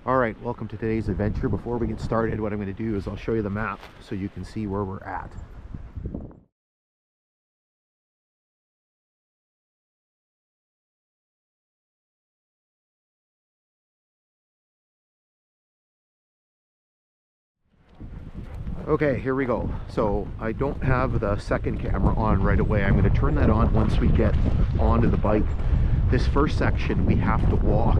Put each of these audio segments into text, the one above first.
Alright, welcome to today's adventure. Before we get started, what I'm going to do is I'll show you the map so you can see where we're at. Okay, here we go. So I don't have the second camera on right away. I'm going to turn that on once we get onto the bike. This first section we have to walk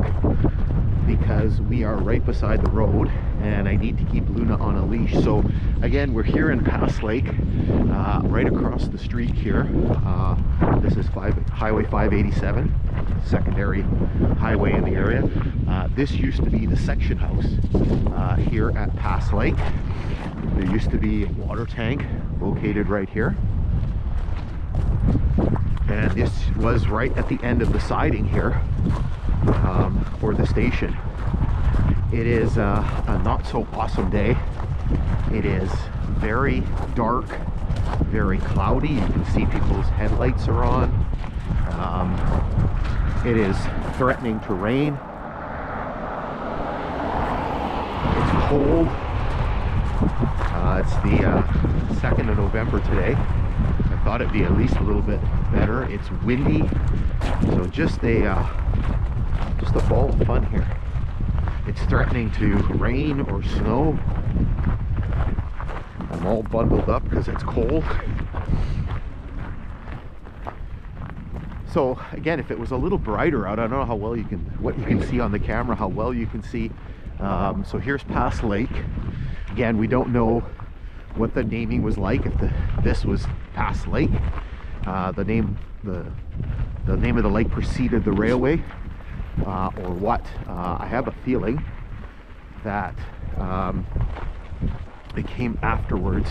because we are right beside the road and I need to keep Luna on a leash. So again, we're here in Pass Lake, right across the street here. This is Highway 587, secondary highway in the area. This used to be the section house here at Pass Lake. There used to be a water tank located right here. And this was right at the end of the siding here for the station. It is a not so awesome day. It is very dark, very cloudy. You can see people's headlights are on. It is threatening to rain. It's cold. It's the 2nd of November today. I thought it'd be at least a little bit better. It's windy, so just a ball of fun here. It's threatening to rain or snow. I'm all bundled up because it's cold. So again, if it was a little brighter out, I don't know how well what you can see on the camera, how well you can see. So here's Pass Lake. Again, we don't know what the naming was like, if this was Pass Lake. The name of the lake preceded the railway, or what. I have a feeling that it came afterwards,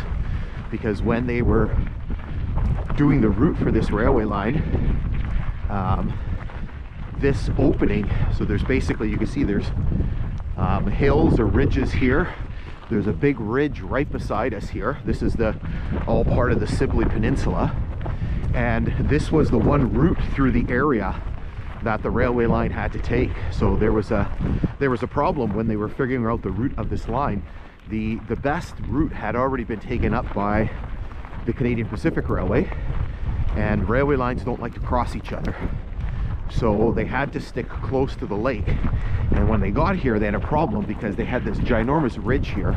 because when they were doing the route for this railway line, this opening, so there's basically, you can see there's hills or ridges here. There's a big ridge right beside us here. This is all part of the Sibley Peninsula. And this was the one route through the area that the railway line had to take. So there was a problem when they were figuring out the route of this line. The best route had already been taken up by the Canadian Pacific Railway, and railway lines don't like to cross each other. So they had to stick close to the lake. And when they got here, they had a problem because they had this ginormous ridge here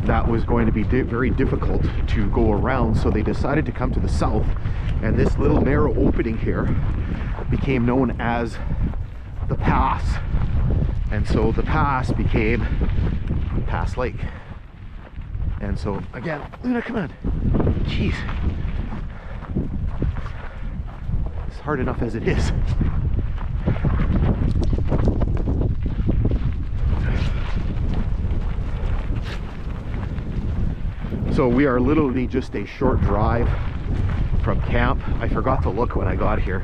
that was going to be very difficult to go around. So they decided to come to the south, and this little narrow opening here became known as the pass. And so the pass became Pass Lake. And so again, Luna, come on. Jeez. It's hard enough as it is. So we are literally just a short drive from camp. I forgot to look when I got here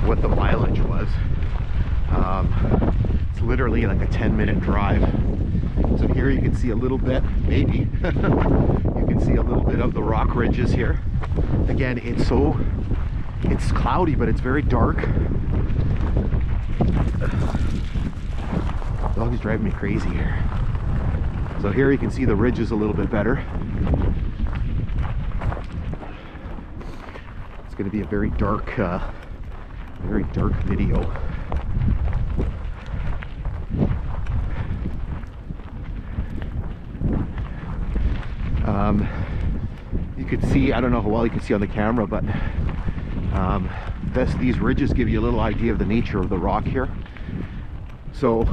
what the mileage was. It's literally like a 10-minute drive. So here you can see a little bit, maybe you can see a little bit of the rock ridges here. Again, it's cloudy, but it's very dark. The dog is driving me crazy here. So here you can see the ridges a little bit better. It's going to be a very dark video. You could see, I don't know how well you can see on the camera, but these ridges give you a little idea of the nature of the rock here. So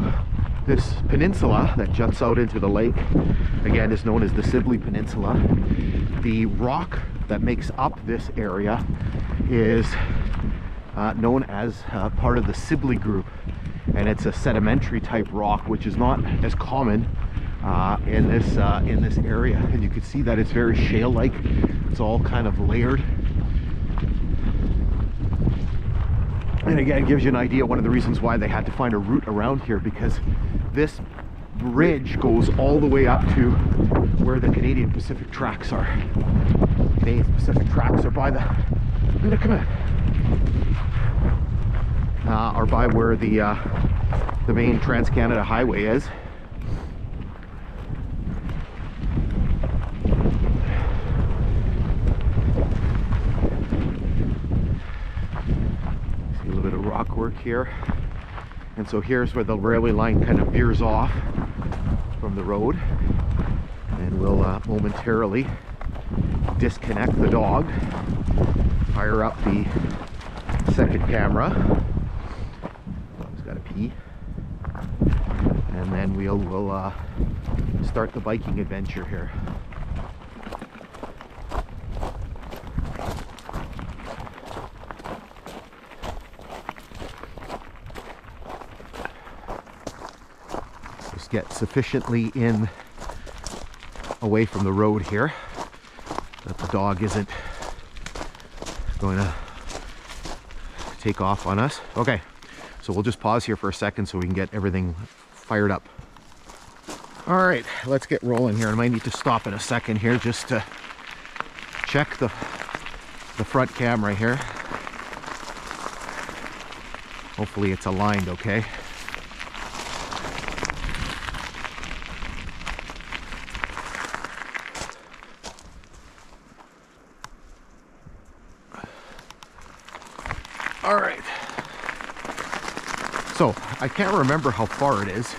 this peninsula that juts out into the lake, again, is known as the Sibley Peninsula. The rock that makes up this area is known as part of the Sibley group, and it's a sedimentary type rock, which is not as common in this area. And you can see that it's very shale-like. It's all kind of layered. And again, it gives you an idea, one of the reasons why they had to find a route around here, because this ridge goes all the way up to where the Canadian Pacific tracks are. Canadian Pacific tracks are by the... Come on. or by where the main Trans-Canada Highway is. See a little bit of rock work here. And so here's where the railway line kind of veers off from the road. And we'll momentarily disconnect the dog, fire up the second camera. Dog's got to pee. And then we'll start the biking adventure here. Just get sufficiently in away from the road here that the dog isn't going to take off on us. Okay, so we'll just pause here for a second so we can get everything fired up. All right, let's get rolling here. I might need to stop in a second here just to check the front camera here. Hopefully it's aligned okay. All right, so I can't remember how far it is.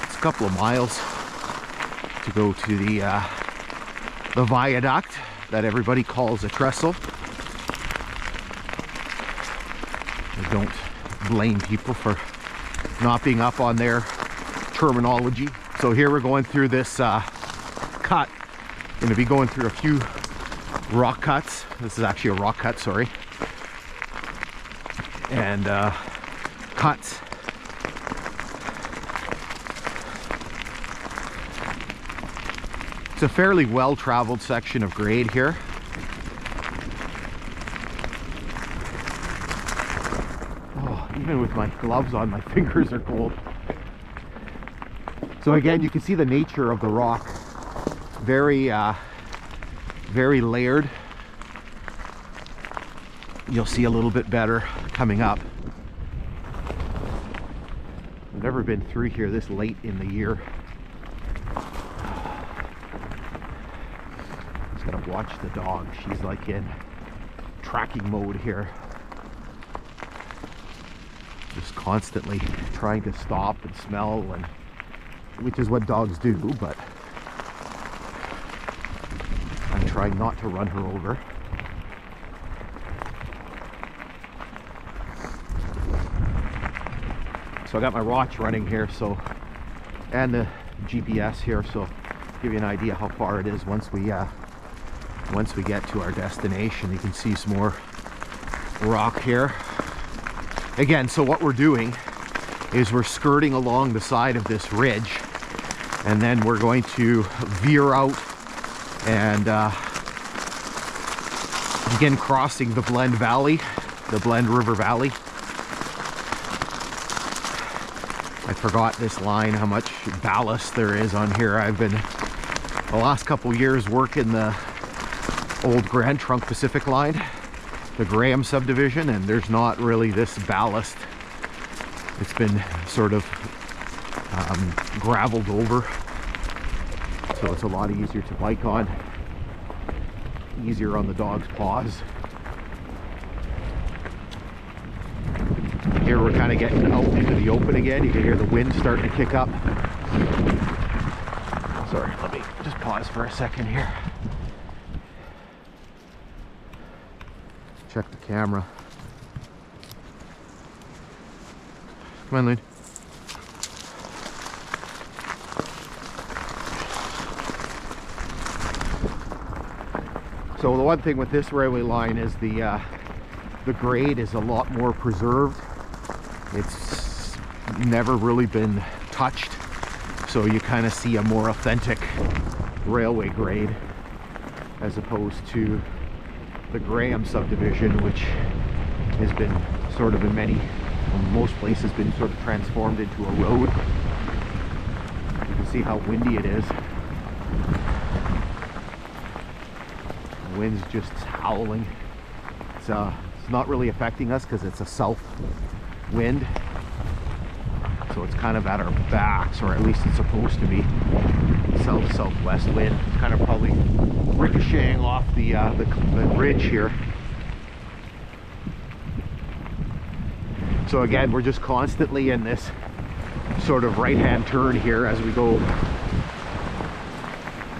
It's a couple of miles to go to the viaduct that everybody calls a trestle. I don't blame people for not being up on their terminology. So here we're going through this cut. Going to be going through a few rock cuts. This is actually a rock cut, sorry. And cuts. It's a fairly well-traveled section of grade here. Oh, even with my gloves on, my fingers are cold. So again, you can see the nature of the rock. Very very layered. You'll see a little bit better coming up. I've never been through here this late in the year. Just gotta watch the dog. She's like in tracking mode here. Just constantly trying to stop and smell, and which is what dogs do, but I'm trying not to run her over. So I got my watch running here, so, and the GPS here, so give you an idea how far it is once we get to our destination. You can see some more rock here. Again, so what we're doing is we're skirting along the side of this ridge, and then we're going to veer out and begin crossing the Blend Valley, the Blend River Valley. I forgot this line, how much ballast there is on here. I've been the last couple years working the old Grand Trunk Pacific line, the Graham subdivision, and there's not really this ballast. It's been sort of graveled over, so it's a lot easier to bike on, easier on the dog's paws. Here we're kind of getting out into the open again. You can hear the wind starting to kick up. Sorry, let me just pause for a second here. Check the camera. Come on, Lune. So the one thing with this railway line is the grade is a lot more preserved. It's never really been touched, so you kind of see a more authentic railway grade as opposed to the Graham subdivision, which has been sort of in most places been sort of transformed into a road. You can see how windy it is. The wind's just howling. It's It's not really affecting us because it's a south wind. So it's kind of at our backs, or at least it's supposed to be. South-southwest wind. It's kind of probably ricocheting off the ridge here. So again, we're just constantly in this sort of right-hand turn here as we go.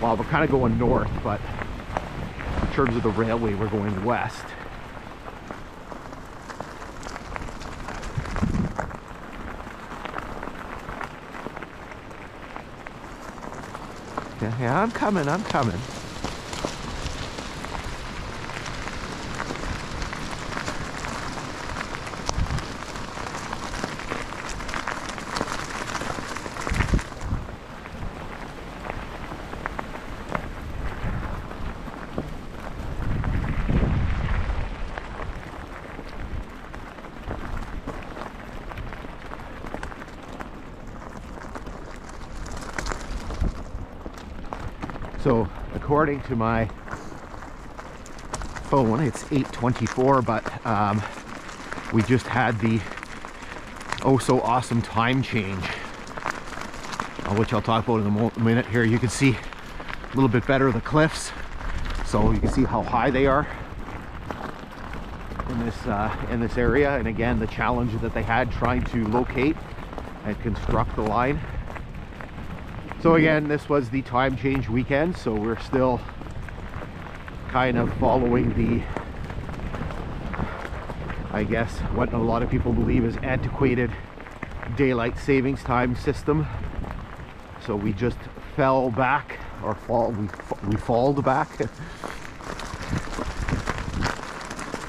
Well, we're kind of going north, but in terms of the railway, we're going west. Yeah, I'm coming. So according to my phone, it's 8:24, but we just had the oh so awesome time change, which I'll talk about in a minute. Here you can see a little bit better the cliffs, so you can see how high they are in this area. And again, the challenge that they had trying to locate and construct the line. So again, this was the time change weekend, so we're still kind of following the, I guess, what a lot of people believe is antiquated daylight savings time system. So we just fell back, or we falled back.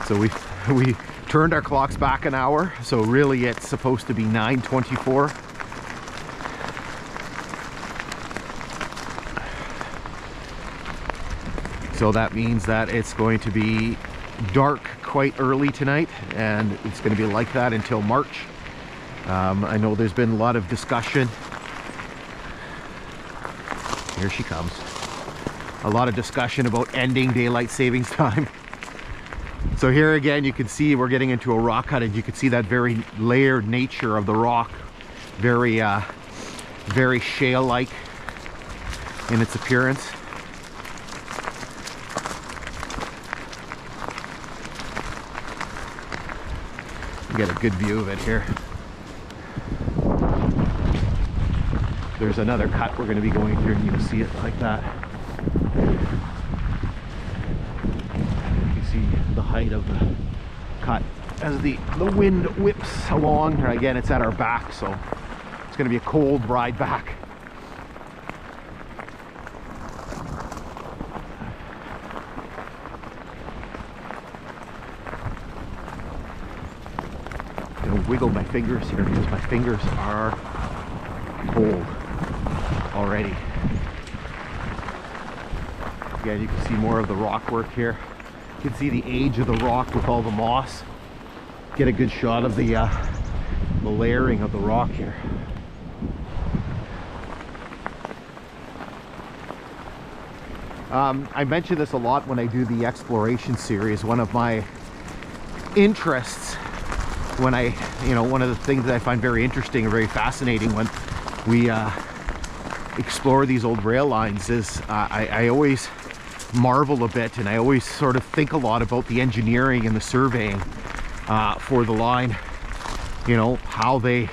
So we turned our clocks back an hour, so really it's supposed to be 9:24. So that means that it's going to be dark quite early tonight, and it's going to be like that until March. I know there's been a lot of discussion. Here she comes. A lot of discussion about ending daylight savings time. So here again, you can see we're getting into a rock cut, and you can see that very layered nature of the rock. Very, very shale-like in its appearance. Get a good view of it here. There's another cut we're going to be going through, and you'll see it like that. You can see the height of the cut as the wind whips along. Again, it's at our back, so it's going to be a cold ride back. Wiggle my fingers here because my fingers are cold already. Again, you can see more of the rock work here. You can see the age of the rock with all the moss. Get a good shot of the layering of the rock here. I mention this a lot when I do the exploration series. One of my interests, when one of the things that I find very interesting and very fascinating when we explore these old rail lines is I always marvel a bit, and I always sort of think a lot about the engineering and the surveying for the line. You know, how they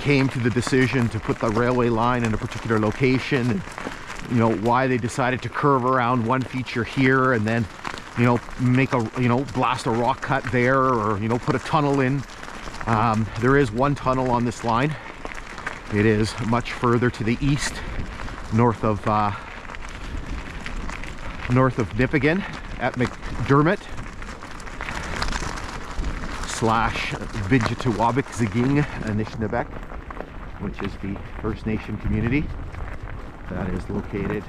came to the decision to put the railway line in a particular location, and you know, why they decided to curve around one feature here and then, you know, make a, you know, blast a rock cut there, or, you know, put a tunnel in. There is one tunnel on this line. It is much further to the east, north of Nipigon at McDermott / Vidjitawabik-Ziging Anishinabek, which is the First Nation community that is located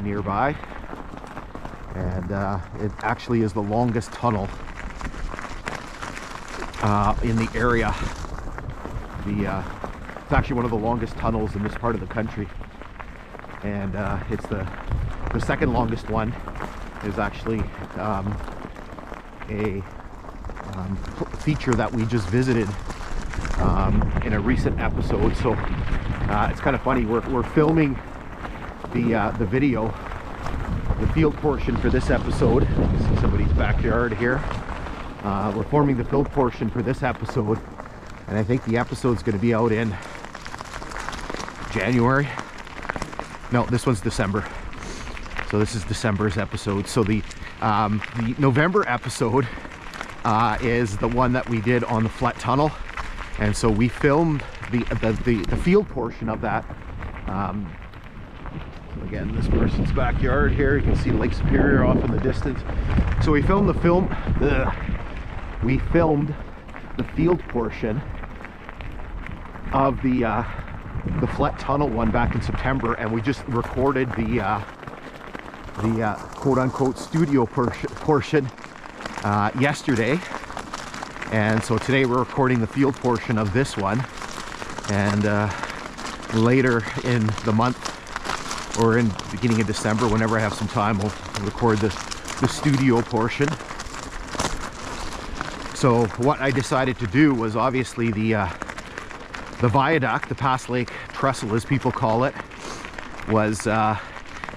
nearby. And it actually is the longest tunnel in the area. It's actually one of the longest tunnels in this part of the country, and it's the second longest one is actually a feature that we just visited in a recent episode. So it's kind of funny. We're filming the video, the field portion for this episode. You can see somebody's backyard here. We're forming the field portion for this episode, and I think the episode's going to be out in January. No, this one's December. So this is December's episode. So the November episode is the one that we did on the Flat Tunnel, and so we filmed the field portion of that. Again, this person's backyard here. You can see Lake Superior off in the distance. So we filmed the field portion of the Flat Tunnel one back in September, and we just recorded the quote-unquote studio portion yesterday. And so today we're recording the field portion of this one, and later in the month, or in the beginning of December, whenever I have some time, we'll record the studio portion. So what I decided to do was, obviously the viaduct, the Pass Lake Trestle as people call it, is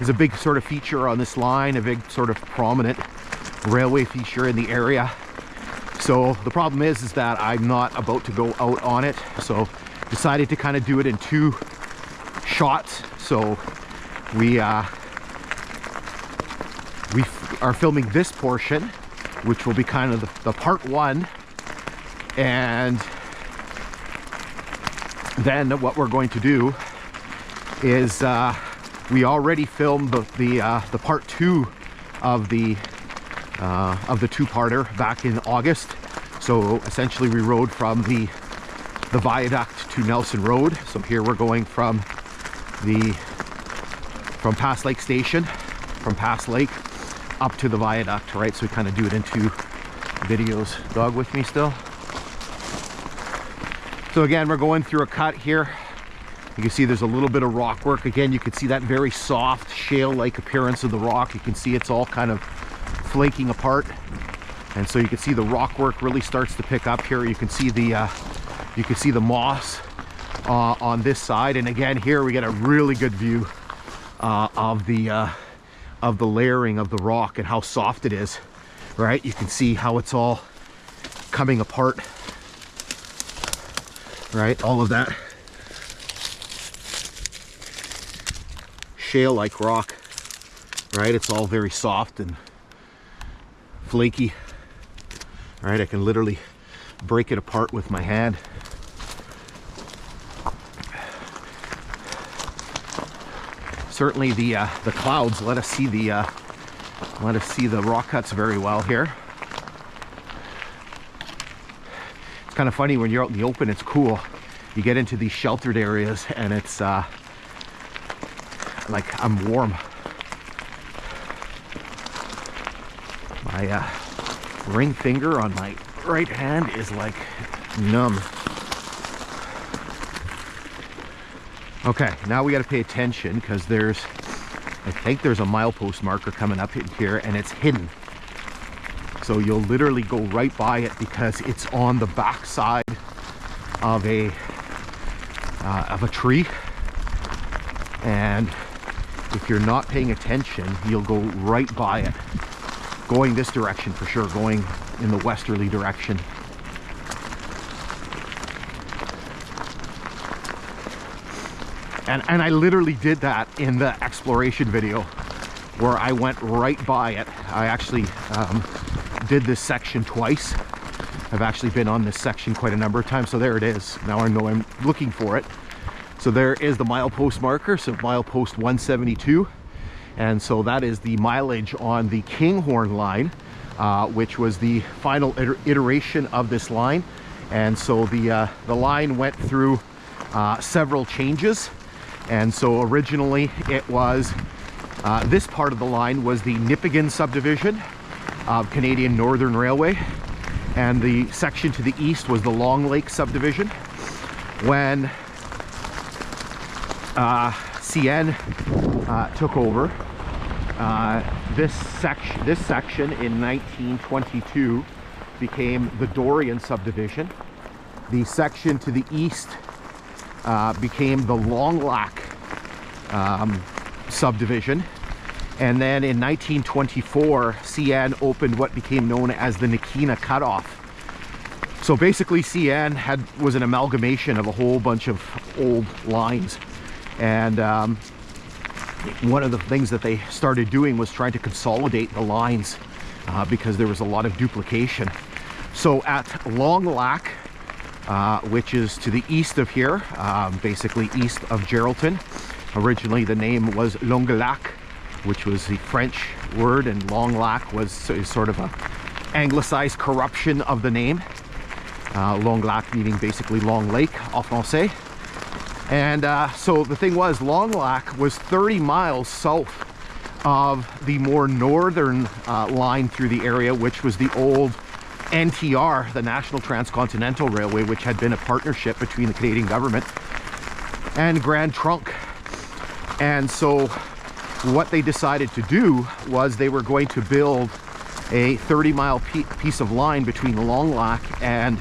a big sort of feature on this line, a big sort of prominent railway feature in the area. So the problem is that I'm not about to go out on it, so decided to kind of do it in 2 shots. So we are filming this portion, which will be kind of the part 1, and then what we're going to do is we already filmed the part 2 of the 2-parter back in August. So essentially we rode from the viaduct to Nelson Road. So here we're going from Pass Lake Station, from Pass Lake up to the viaduct, right? So we kind of do it in 2 videos. Dog with me still? So again, we're going through a cut here. You can see there's a little bit of rock work. Again, you can see that very soft shale-like appearance of the rock. You can see it's all kind of flaking apart, and so you can see the rock work really starts to pick up here. You can see the moss on this side, and again here we get a really good view of the layering of the rock and how soft it is, right? You can see how it's all coming apart, right? All of that shale-like rock, right? It's all very soft and flaky, right? I can literally break it apart with my hand. Certainly the clouds let us see the rock cuts very well here. It's kind of funny when you're out in the open, it's cool. You get into these sheltered areas and it's like I'm warm. My ring finger on my right hand is like numb. Okay, now we got to pay attention because I think there's a milepost marker coming up in here, and it's hidden. So you'll literally go right by it because it's on the back side of a tree, and if you're not paying attention, you'll go right by it. Going this direction for sure, going in the westerly direction. And I literally did that in the exploration video where I went right by it. I actually did this section twice. I've actually been on this section quite a number of times. So there it is. Now I know I'm looking for it. So there is the milepost marker, so milepost 172. And so that is the mileage on the Kinghorn line, which was the final iteration of this line. And so the line went through several changes. And so originally it was, this part of the line was the Nipigon subdivision of Canadian Northern Railway. And the section to the east was the Long Lake subdivision. When CN took over, this section in 1922 became the Dorian subdivision. The section to the east became the Long Lac subdivision. And then in 1924, CN opened what became known as the Nakina Cutoff. So basically CN was an amalgamation of a whole bunch of old lines. And one of the things that they started doing was trying to consolidate the lines because there was a lot of duplication. So at Long Lac, which is to the east of here, basically east of Geraldton, originally the name was Longue Lac, which was the French word, and Long Lac was sort of a anglicized corruption of the name. Long Lac meaning basically Long Lake en français. And so the thing was, Long Lac was 30 miles south of the more northern line through the area, which was the old NTR, the National Transcontinental Railway, which had been a partnership between the Canadian government and Grand Trunk. And so what they decided to do was they were going to build a 30-mile piece of line between Long Lac and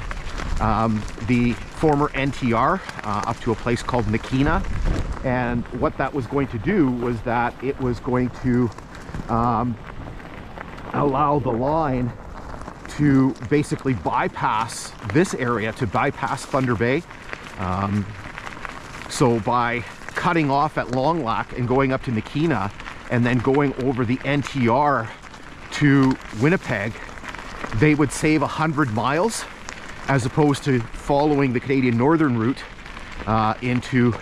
the former NTR up to a place called Nakina. And what that was going to do was that it was going to allow the line to basically bypass this area, to bypass Thunder Bay. So by cutting off at Long Lac and going up to Nakina and then going over the NTR to Winnipeg, they would save 100 miles as opposed to following the Canadian Northern route into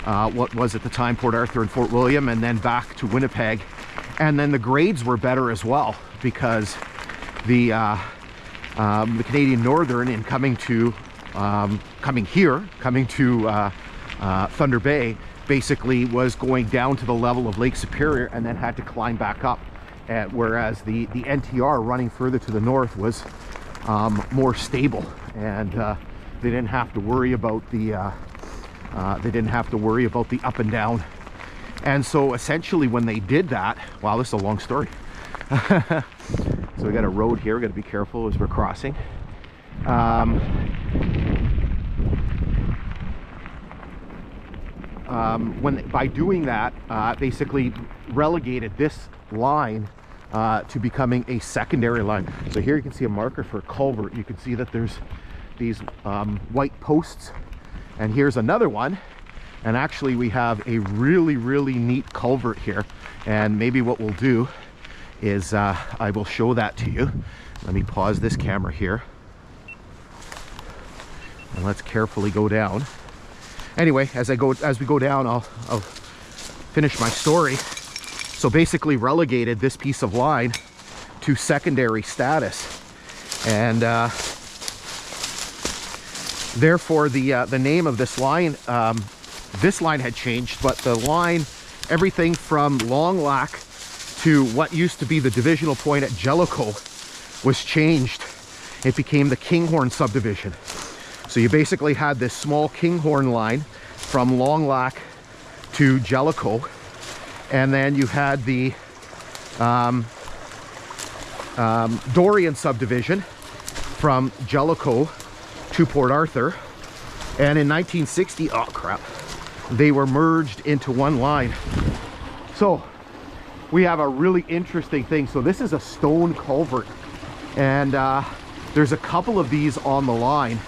what was at the time Port Arthur and Fort William, and then back to Winnipeg. And then the grades were better as well, because the Canadian Northern, in coming to Thunder Bay, basically was going down to the level of Lake Superior and then had to climb back up. Whereas the NTR running further to the north was more stable, and they didn't have to worry about the up and down. And so essentially when they did that, wow, this is a long story. So we got a road here, we got to be careful as we're crossing. By doing that, basically relegated this line to becoming a secondary line. So here you can see a marker for a culvert. You can see that there's these white posts, and here's another one. And actually we have a really neat culvert here, and maybe what we'll do is I will show that to you. Let me pause this camera here and let's carefully go down. Anyway, as we go down, I'll finish my story. So basically relegated this piece of line to secondary status, and therefore the name of this line had changed, but the line, everything from Long Lac to what used to be the divisional point at Jellicoe was changed. It became the Kinghorn subdivision. So you basically had this small Kinghorn line from Long Lac to Jellicoe, and then you had the Dorian subdivision from Jellicoe to Port Arthur. And in 1960, oh crap, they were merged into one line. So we have a really interesting thing. So this is a stone culvert, and there's a couple of these on the line.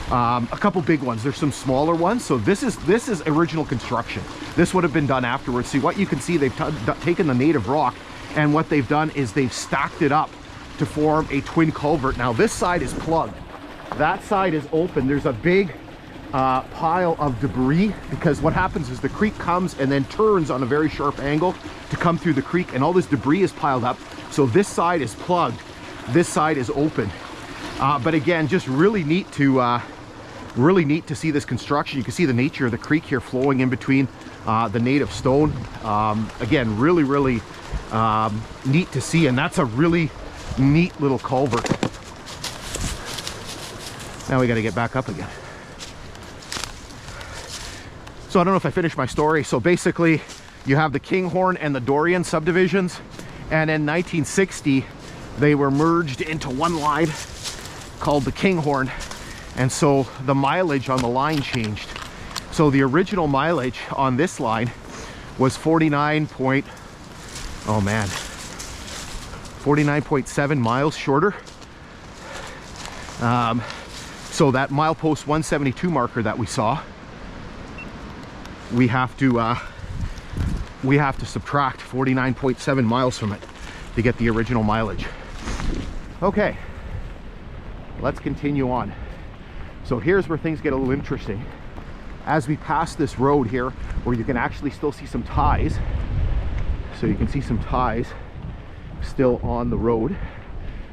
A couple big ones. There's some smaller ones. So this is original construction. This would have been done afterwards. See, what you can see, they've taken the native rock, and what they've done is they've stacked it up to form a twin culvert. Now this side is plugged, that side is open. There's a big pile of debris, because what happens is the creek comes and then turns on a very sharp angle to come through the creek, and all this debris is piled up. So this side is plugged, this side is open. But again, just really neat to see this construction. You can see the nature of the creek here flowing in between the native stone. Again, really neat to see, and that's a really neat little culvert. Now we got to get back up again. So I don't know if I finished my story. So basically you have the Kinghorn and the Dorian subdivisions, and in 1960 they were merged into one line. called the Kinghorn, and so the mileage on the line changed. So the original mileage on this line was 49.7 miles shorter. So that milepost 172 marker that we saw, we have to subtract 49.7 miles from it to get the original mileage. Okay, let's continue on. So here's where things get a little interesting. As we pass this road here, where you can actually still see some ties, so you can see some ties still on the road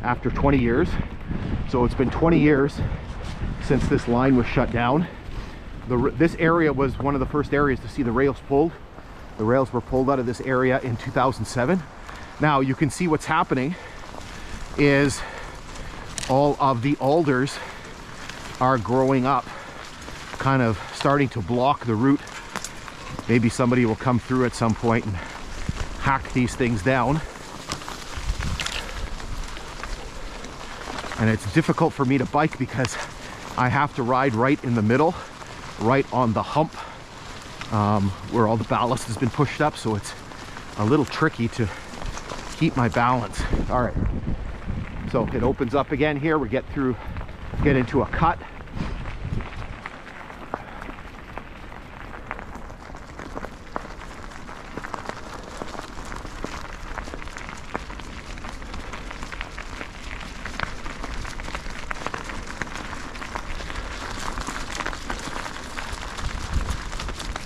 after 20 years. So it's been 20 years since this line was shut down. This area was one of the first areas to see the rails pulled. The rails were pulled out of this area in 2007. Now you can see what's happening is all of the alders are growing up, kind of starting to block the route. Maybe somebody will come through at some point and hack these things down. And it's difficult for me to bike because I have to ride right in the middle, right on the hump, where all the ballast has been pushed up, so it's a little tricky to keep my balance. All right, so it opens up again here. We get into a cut.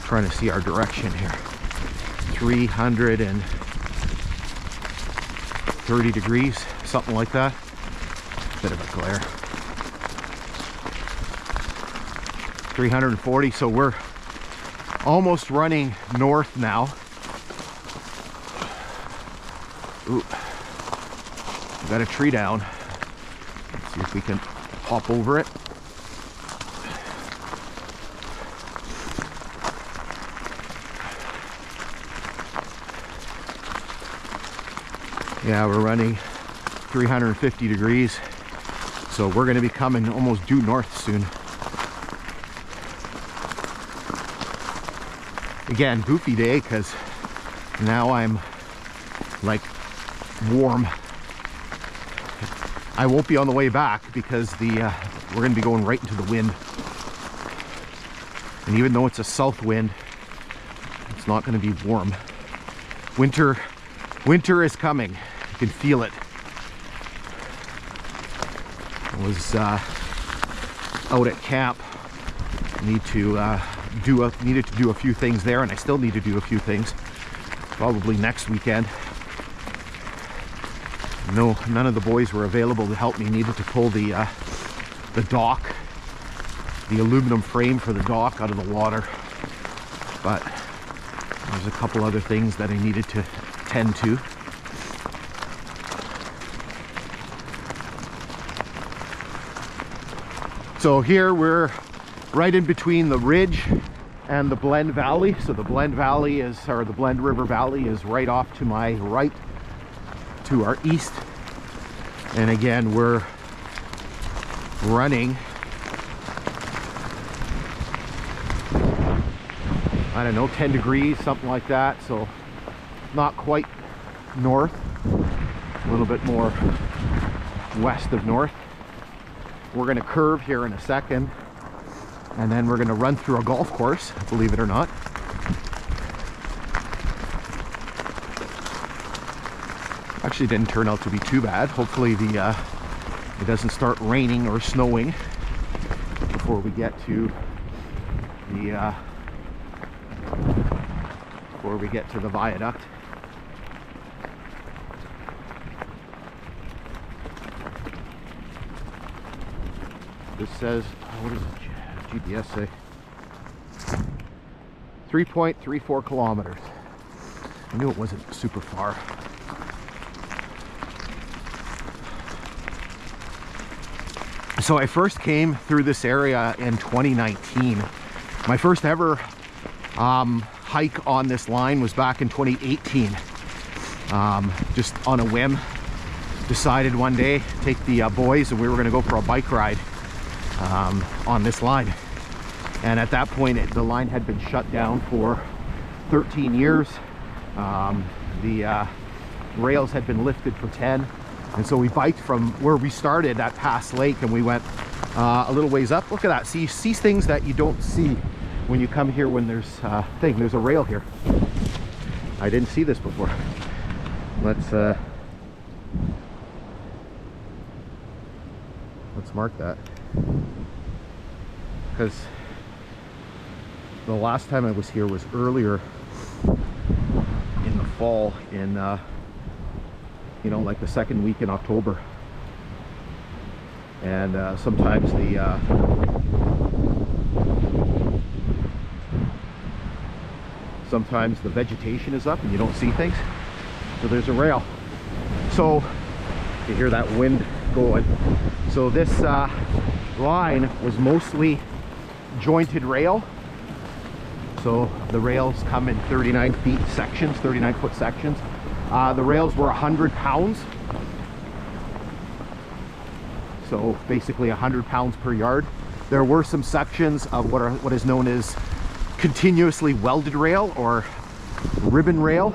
Trying to see our direction here. 330 degrees, something like that. Bit of a glare. 340, so we're almost running north now. Ooh, we got a tree down. Let's see if we can hop over it. Yeah, we're running 350 degrees, so we're going to be coming almost due north soon. Again, goofy day because now I'm like warm. I won't be on the way back because we're going to be going right into the wind, and even though it's a south wind, it's not going to be warm. Winter is coming. You can feel it. I was out at camp. Needed to do a few things there, and I still need to do a few things. Probably next weekend. No, none of the boys were available to help me. Needed to pull the dock, the aluminum frame for the dock out of the water. But there's a couple other things that I needed to tend to. So here we're right in between the ridge and the Blend Valley. So the Blend Valley or the Blend River Valley is right off to my right, to our east. And again, we're running, I don't know, 10 degrees, something like that. So not quite north, a little bit more west of north. We're going to curve here in a second, and then we're going to run through a golf course, believe it or not. Actually didn't turn out to be too bad. Hopefully it doesn't start raining or snowing before we get to the viaduct. This says, what does the GPS say? 3.34 kilometers. I knew it wasn't super far. So I first came through this area in 2019. My first ever hike on this line was back in 2018. Just on a whim. decided one day to take the boys, and we were going to go for a bike ride on this line. And at that point, the line had been shut down for 13 years. The rails had been lifted for 10. And so we biked from where we started at Pass Lake, and we went a little ways up. Look at that. See things that you don't see when you come here when there's there's a rail here. I didn't see this before. Let's mark that, because the last time I was here was earlier in the fall, in you know, like the second week in October. And sometimes the vegetation is up and you don't see things, so there's a rail. So you hear that wind going. So this line was mostly jointed rail. So the rails come in 39 feet sections, 39-foot sections. The rails were 100 pounds. So basically 100 pounds per yard. There were some sections of what is known as continuously welded rail, or ribbon rail,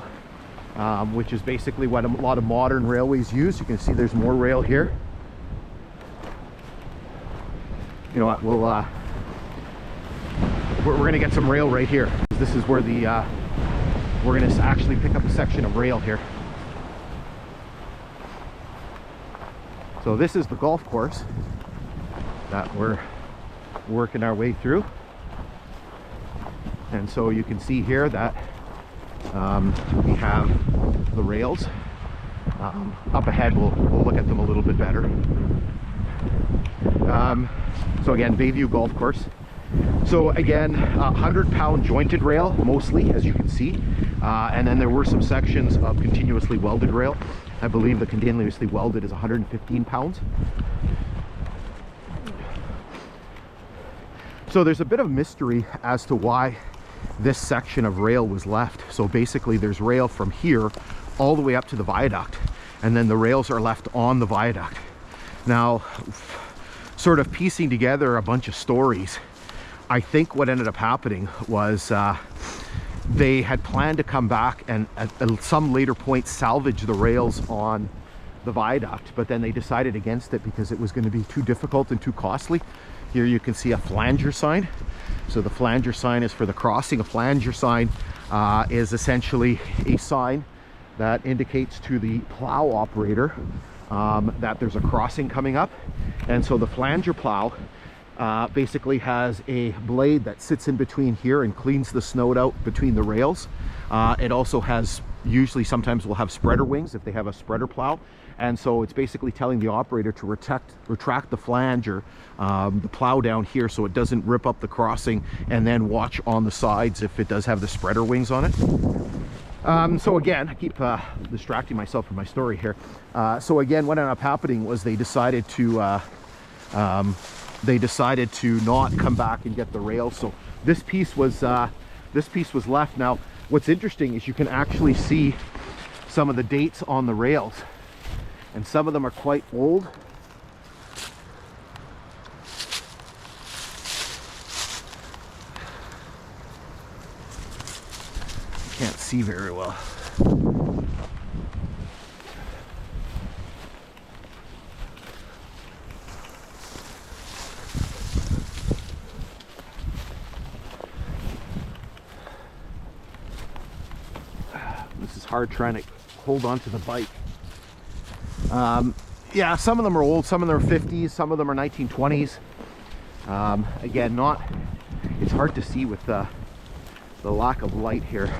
which is basically what a lot of modern railways use. You can see there's more rail here. You know what, we're gonna get some rail right here. This is where we're gonna actually pick up a section of rail here. So this is the golf course that we're working our way through. And so you can see here that we have the rails. Up ahead, we'll look at them a little bit better. So again, Bayview Golf Course. So again, 100-pound jointed rail, mostly, as you can see. And then there were some sections of continuously welded rail. I believe the continuously welded is 115 pounds. So there's a bit of mystery as to why this section of rail was left. So basically there's rail from here all the way up to the viaduct, and then the rails are left on the viaduct. Now, sort of piecing together a bunch of stories, I think what ended up happening was they had planned to come back and at some later point salvage the rails on the viaduct, but then they decided against it because it was going to be too difficult and too costly. Here you can see a flanger sign. So the flanger sign is for the crossing. A flanger sign is essentially a sign that indicates to the plow operator that there's a crossing coming up. And so the flanger plow basically has a blade that sits in between here and cleans the snow out between the rails. It also has, sometimes will have spreader wings if they have a spreader plow. And so it's basically telling the operator to retract the flanger, the plow down here, so it doesn't rip up the crossing, and then watch on the sides if it does have the spreader wings on it. So again, I keep distracting myself from my story here. So again, what ended up happening was they decided to not come back and get the rails. So this piece was left. Now, what's interesting is you can actually see some of the dates on the rails, and some of them are quite old. Can't see very well. This is hard trying to hold on to the bike. Yeah, some of them are old, some of them are 50s, some of them are 1920s. Again, it's hard to see with the lack of light here.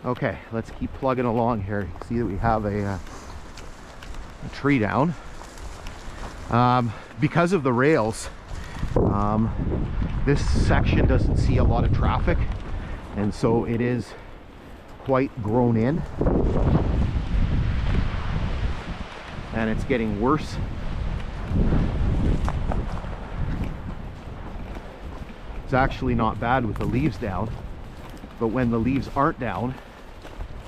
Okay, let's keep plugging along here. You can see that we have a tree down. Because of the rails, this section doesn't see a lot of traffic, and so it is quite grown in, and it's getting worse. It's actually not bad with the leaves down, but when the leaves aren't down,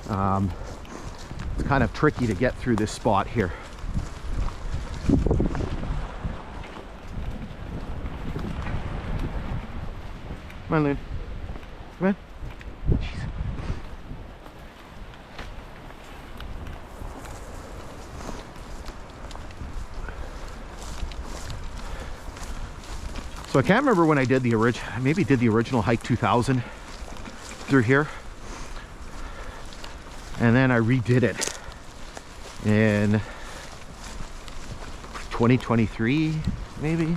It's kind of tricky to get through this spot here. Come on, Loon. Come on. Jeez. So I can't remember when I did the original, maybe did the original Hike 2000 through here. And then I redid it in 2023, maybe.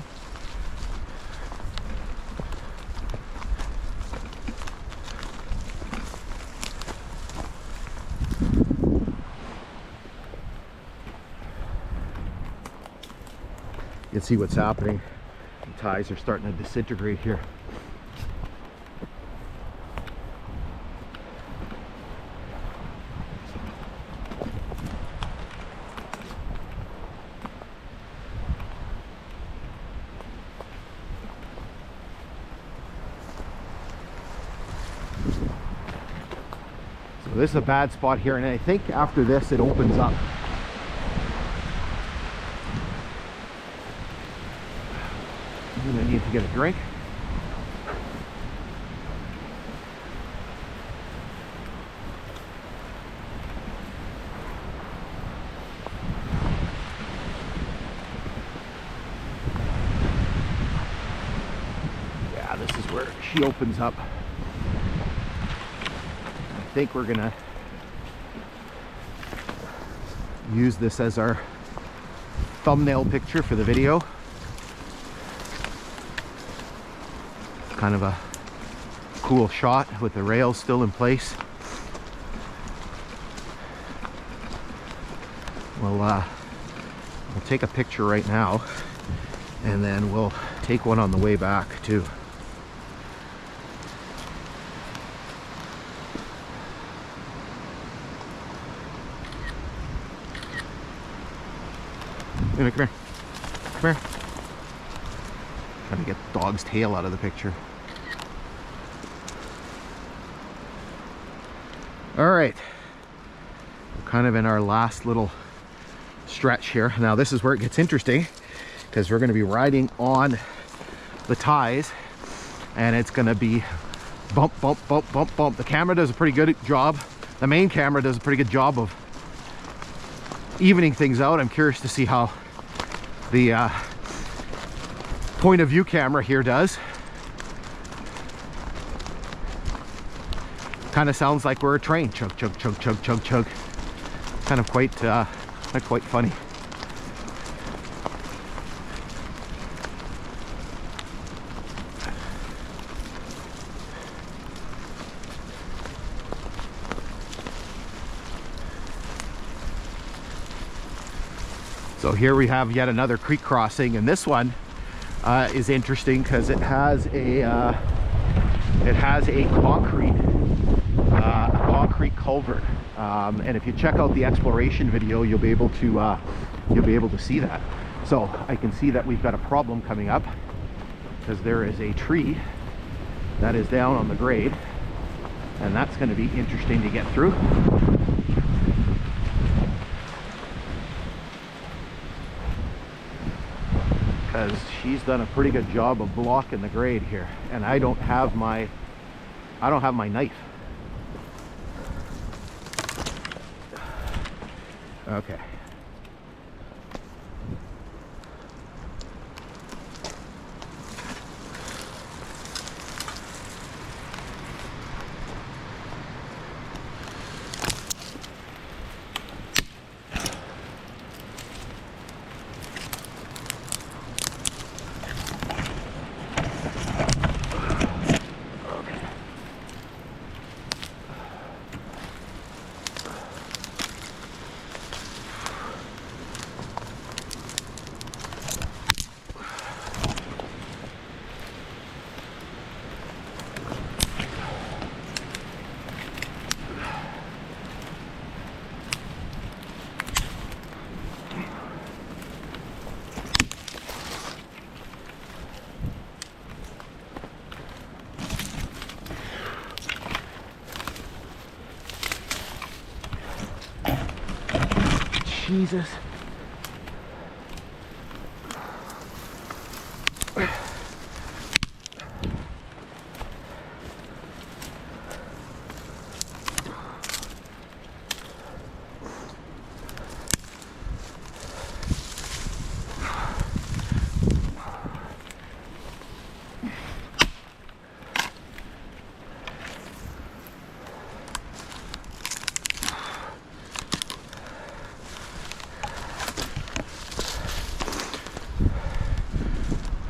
You can see what's happening. The ties are starting to disintegrate here. So this is a bad spot here, and I think after this it opens up. I'm gonna need to get a drink. Yeah, this is where she opens up. I think we're gonna use this as our thumbnail picture for the video. Kind of a cool shot with the rails still in place. We'll take a picture right now, and then we'll take one on the way back too. Come here. Come here. Trying to get the dog's tail out of the picture. All right, we're kind of in our last little stretch here. Now this is where it gets interesting, because we're going to be riding on the ties, and it's going to be bump, bump, bump, bump, bump. The camera does a pretty good job. The main camera does a pretty good job of evening things out. I'm curious to see how the point of view camera here does. Kind of sounds like we're a train. Chug, chug, chug, chug, chug, chug. Kind of quite funny. So here we have yet another creek crossing, and this one is interesting because it has a concrete culvert, and if you check out the exploration video, you'll be able to see that. So I can see that we've got a problem coming up, because there is a tree that is down on the grade, and that's going to be interesting to get through. Because she's done a pretty good job of blocking the grade here, and I don't have my knife. Okay. Jesus.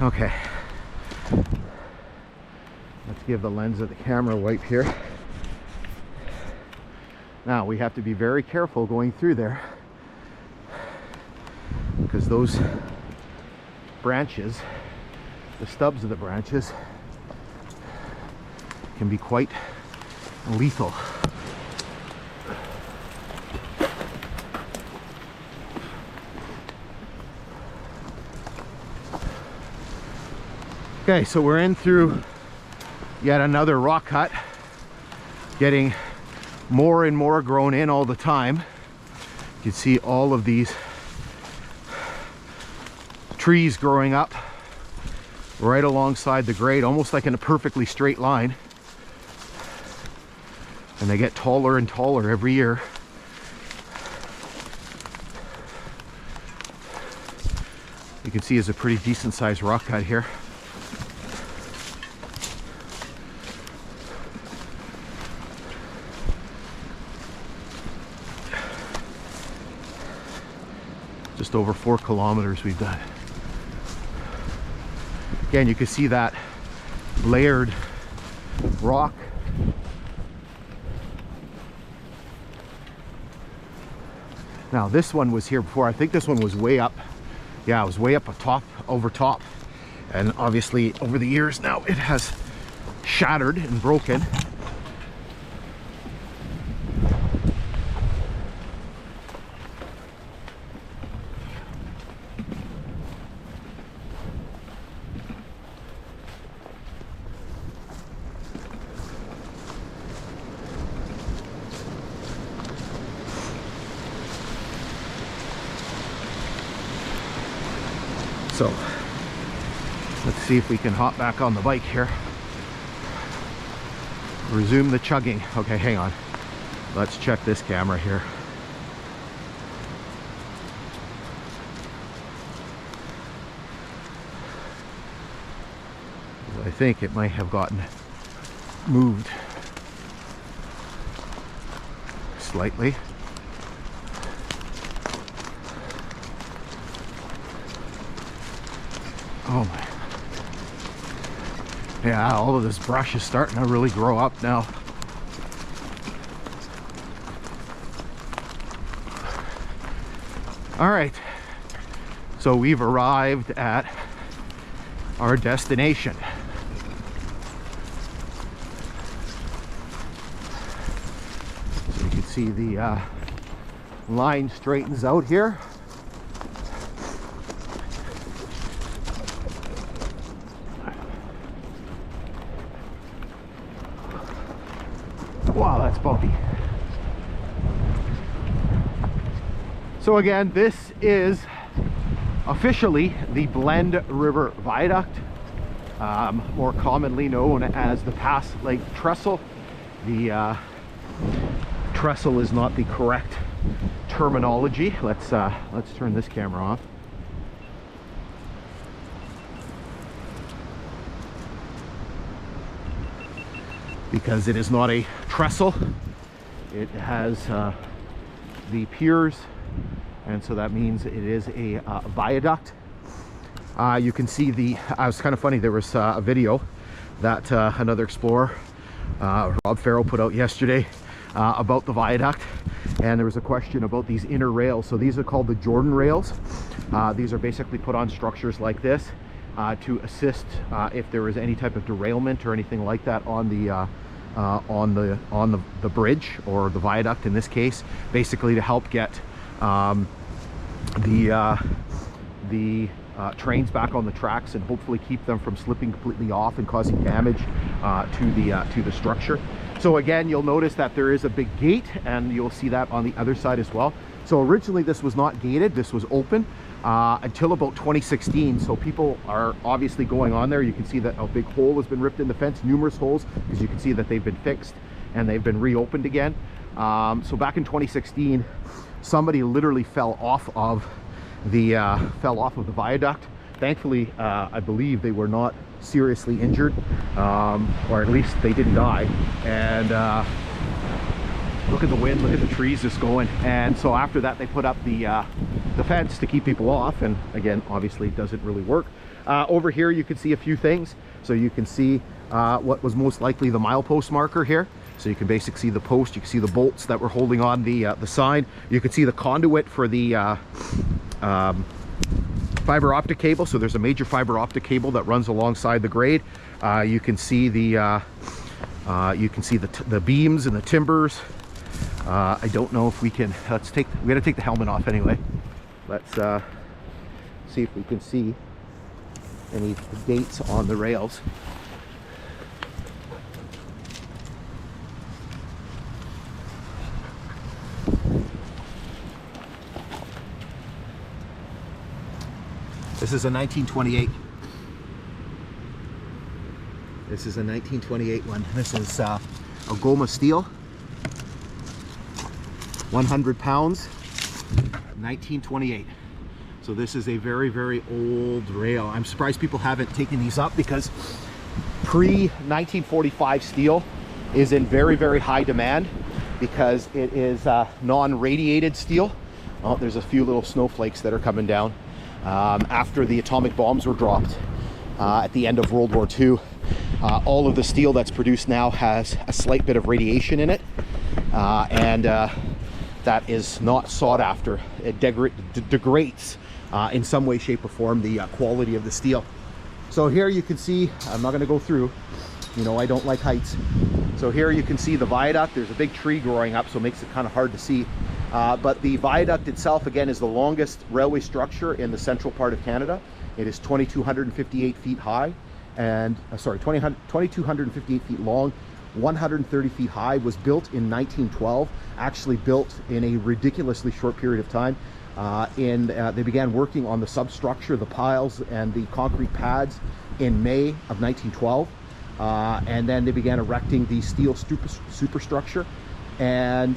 Okay, let's give the lens of the camera a wipe here. Now we have to be very careful going through there because those branches, the stubs of the branches, can be quite lethal. Okay, so we're in through yet another rock cut, getting more and more grown in all the time. You can see all of these trees growing up right alongside the grade, almost like in a perfectly straight line. And they get taller and taller every year. You can see it's a pretty decent sized rock cut here. Just over 4 kilometers we've done. Again, you can see that layered rock. Now this one was here before. I think this one was way up. Yeah, it was way up top, over top. And obviously over the years now it has shattered and broken. So let's see if we can hop back on the bike here. Resume the chugging. Okay, hang on. Let's check this camera here. I think it might have gotten moved slightly. Oh my. Yeah, all of this brush is starting to really grow up now. All right, so we've arrived at our destination. So you can see the line straightens out here. Wow, that's bumpy. So again, this is officially the Blend River Viaduct, more commonly known as the Pass Lake Trestle. The trestle is not the correct terminology. Let's turn this camera off. Because it is not a trestle, it has the piers, and so that means it is a viaduct. You can see the, it was kind of funny, there was a video that another explorer, Rob Farrell, put out yesterday about the viaduct, and there was a question about these inner rails. So these are called the Jordan rails. These are basically put on structures like this to assist if there is any type of derailment or anything like that on the bridge or the viaduct in this case, basically to help get the trains back on the tracks and hopefully keep them from slipping completely off and causing damage to the structure. So again, you'll notice that there is a big gate, and you'll see that on the other side as well. So originally this was not gated, this was open until about 2016. So people are obviously going on there. You can see that a big hole has been ripped in the fence, numerous holes, because you can see that they've been fixed and they've been reopened again. So back in 2016, somebody literally fell off of the viaduct. Thankfully, I believe they were not seriously injured, or at least they didn't die. And look at the wind, look at the trees just going. And so after that, they put up the fence to keep people off. And again, obviously it doesn't really work. Over here, you can see a few things. So you can see what was most likely the milepost marker here. So you can basically see the post, you can see the bolts that were holding on the sign. You can see the conduit for the fiber optic cable. So there's a major fiber optic cable that runs alongside the grade. You can see the beams and the timbers. I don't know if we can, we gotta take the helmet off anyway. Let's see if we can see any dates on the rails. This is a 1928. This is a 1928 one. This is Algoma steel. 100 pounds, 1928. So this is a very, very old rail. I'm surprised people haven't taken these up, because pre-1945 steel is in very, very high demand, because it is non-radiated steel. Oh, there's a few little snowflakes that are coming down. After the atomic bombs were dropped at the end of World War II, all of the steel that's produced now has a slight bit of radiation in it, and that is not sought after. It degrades in some way, shape, or form the quality of the steel. So here you can see, I'm not going to go through, you know, I don't like heights. So here you can see the viaduct. There's a big tree growing up, so it makes it kind of hard to see. But the viaduct itself, again, is the longest railway structure in the central part of Canada. It is 2,258 feet high, and 2,258 feet long, 130 feet high. Was built in 1912, actually built in a ridiculously short period of time. They began working on the substructure, the piles, and the concrete pads in May of 1912. And then they began erecting the steel superstructure. And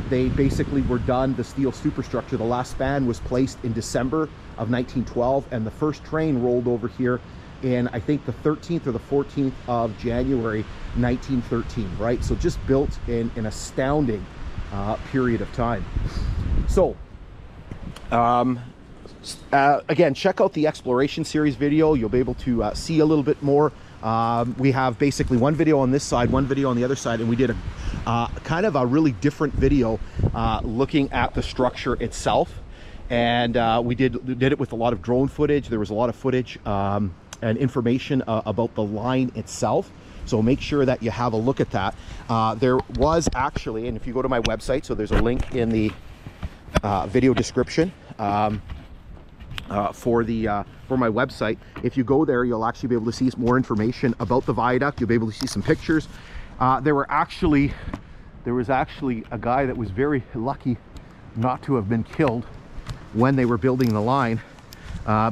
they basically were done, the steel superstructure. The last span was placed in December of 1912, and the first train rolled over here in, I think, the 13th or the 14th of January 1913, right? So just built in an astounding period of time. So again, check out the exploration series video. You'll be able to see a little bit more. We have basically one video on this side, one video on the other side, and we did a kind of a really different video looking at the structure itself. And we did it with a lot of drone footage. There was a lot of footage and information about the line itself. So make sure that you have a look at that. There was actually, and if you go to my website, so there's a link in the video description for my website. If you go there, you'll actually be able to see more information about the viaduct. You'll be able to see some pictures. There was actually a guy that was very lucky not to have been killed when they were building the line,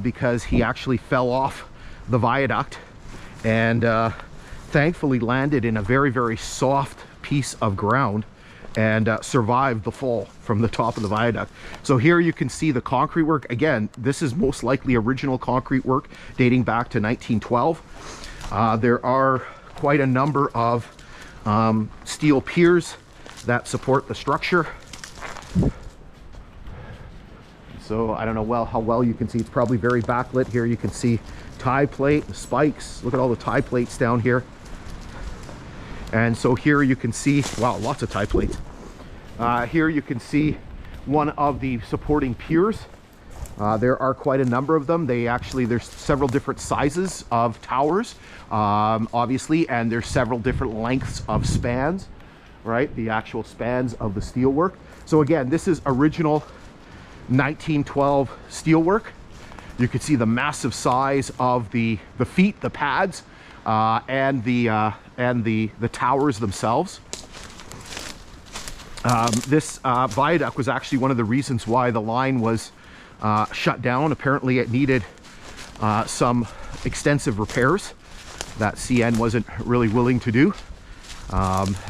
because he actually fell off the viaduct and thankfully landed in a very, very soft piece of ground and survived the fall from the top of the viaduct. So here you can see the concrete work. Again, this is most likely original concrete work dating back to 1912. There are quite a number of steel piers that support the structure. So I don't know how well you can see. It's probably very backlit. Here you can see tie plate, the spikes. Look at all the tie plates down here. And so here you can see, wow, lots of tie plates. Here you can see one of the supporting piers. There are quite a number of them. There's several different sizes of towers, obviously, and there's several different lengths of spans, right? The actual spans of the steelwork. So again, this is original 1912 steelwork. You can see the massive size of the feet, the pads, and the towers themselves. This viaduct was actually one of the reasons why the line was shut down. Apparently it needed some extensive repairs that CN wasn't really willing to do.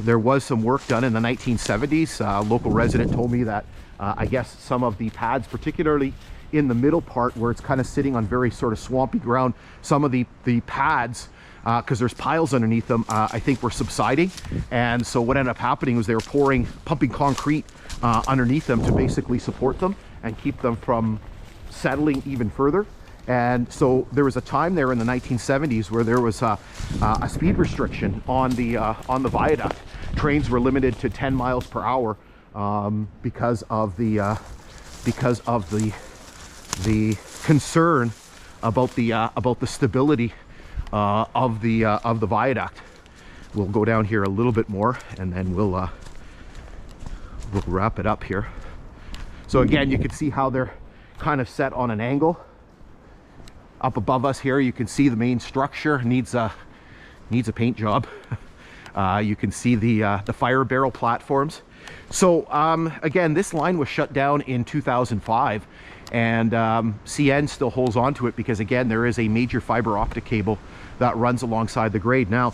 There was some work done in the 1970s. A local resident told me that I guess some of the pads, particularly in the middle part where it's kind of sitting on very sort of swampy ground, some of the pads, because there's piles underneath them, I think were subsiding. And so what ended up happening was they were pumping concrete underneath them to basically support them and keep them from settling even further. And so there was a time there in the 1970s where there was a speed restriction on the viaduct. Trains were limited to 10 miles per hour because of the concern about the stability of the viaduct. We'll go down here a little bit more, and then we'll wrap it up here. So again, you can see how they're kind of set on an angle. Up above us here, you can see the main structure needs a paint job. You can see the fire barrel platforms. So again, this line was shut down in 2005, and CN still holds on to it because, again, there is a major fiber optic cable that runs alongside the grade. Now,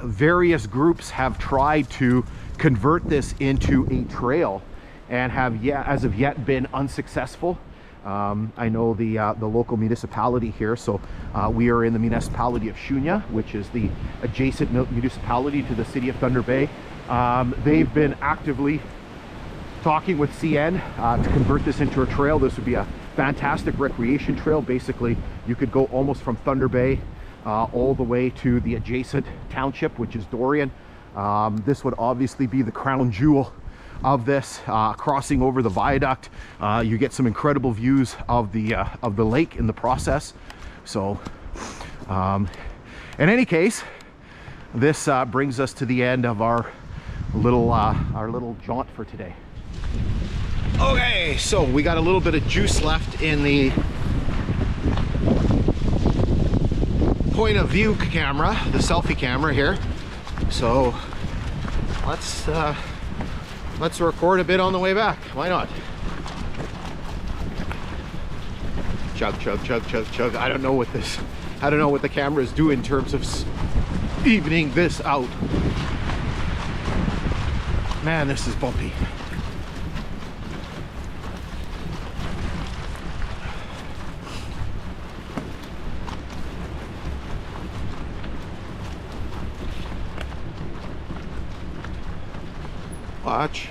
various groups have tried to convert this into a trail and have as of yet been unsuccessful. I know the local municipality here, so we are in the municipality of Shunya, which is the adjacent municipality to the city of Thunder Bay. They've been actively talking with CN to convert this into a trail. This would be a fantastic recreation trail. Basically, you could go almost from Thunder Bay all the way to the adjacent township, which is Dorian. This would obviously be the crown jewel of this, crossing over the viaduct. You get some incredible views of the lake in the process. So in any case, this brings us to the end of our little jaunt for today. Okay, so we got a little bit of juice left in the point of view camera, the selfie camera here. So let's record a bit on the way back. Why not? Chug, chug, chug, chug, chug. I don't know what the cameras do in terms of evening this out. Man, this is bumpy. Watch.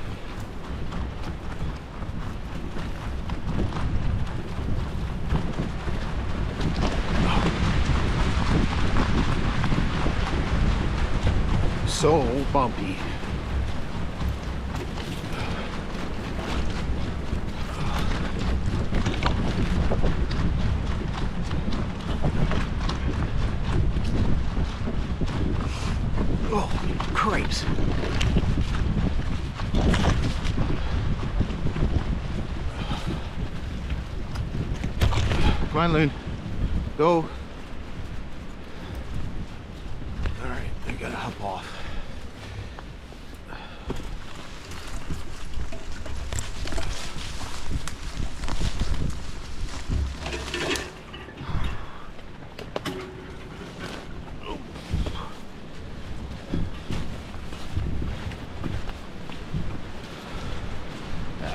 So bumpy. Oh, cripes. Come on, Loon. Go. All right, I gotta hop off.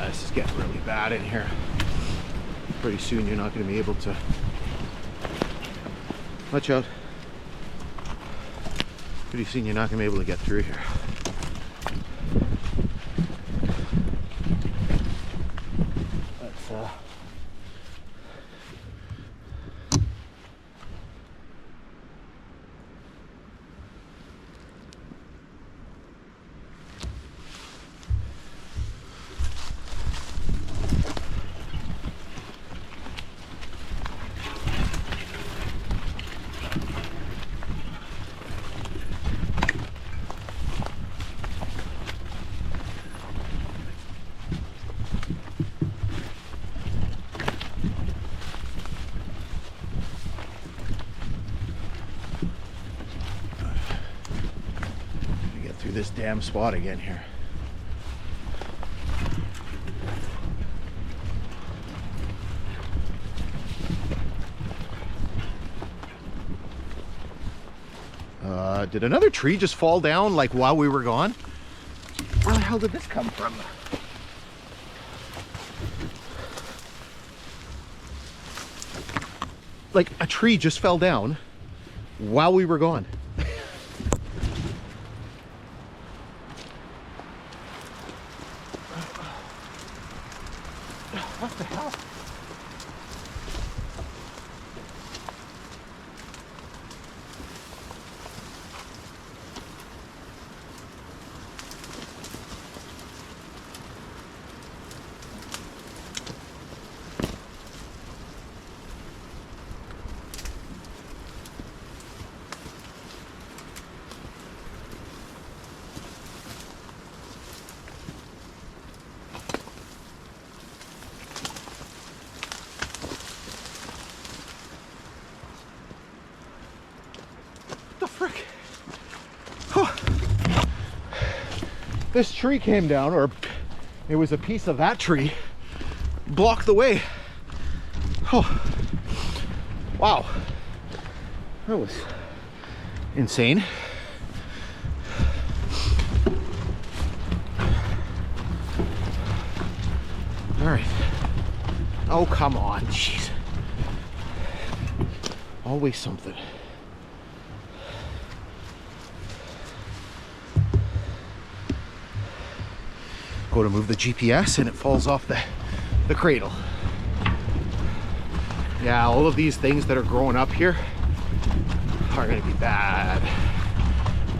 This is getting really bad in here. Pretty soon you're not going to be able to. Watch out. Pretty soon you're not going to be able to get through here. Let's this damn spot again here. Did another tree just fall down like while we were gone? Where the hell did this come from? Like a tree just fell down while we were gone. What the hell? The frick? Oh. This tree came down, or it was a piece of that tree, blocked the way. Oh, wow. That was insane. All right. Oh, come on, jeez. Always something. Go to move the GPS and it falls off the cradle. Yeah, all of these things that are growing up here are gonna be bad.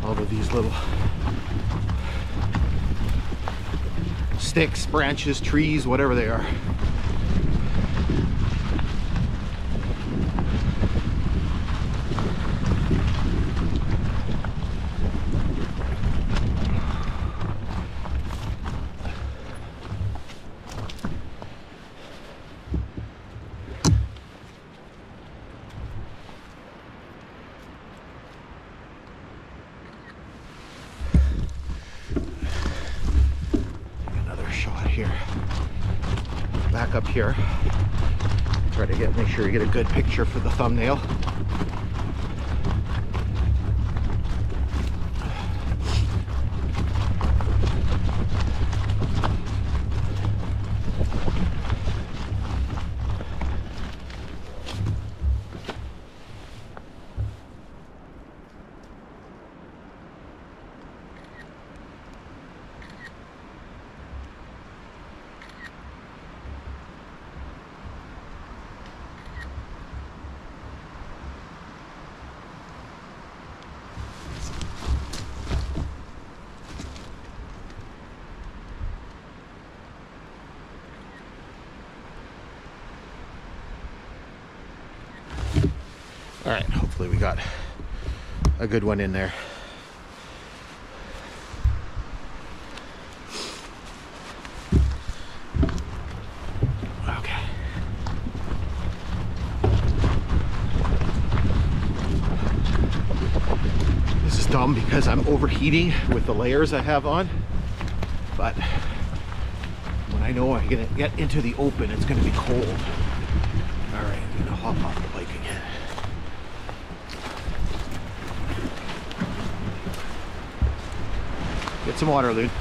All of these little sticks, branches, trees, whatever they are. Here, back up here, try to make sure you get a good picture for the thumbnail. All right, hopefully we got a good one in there. Okay. This is dumb because I'm overheating with the layers I have on, but when I know I'm gonna get into the open, it's gonna be cold. All right, I'm gonna hop off the bike again. Get some water, Loon.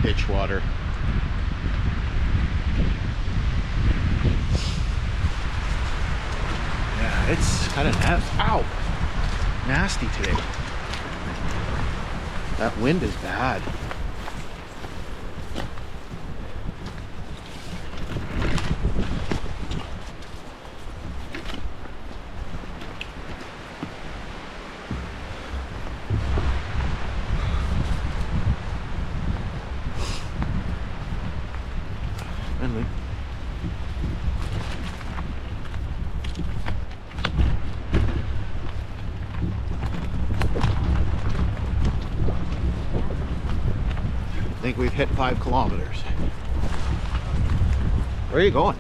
Ditch water. Yeah, it's kind of nasty today. That wind is bad. I think we've hit 5 kilometers. Where are you going?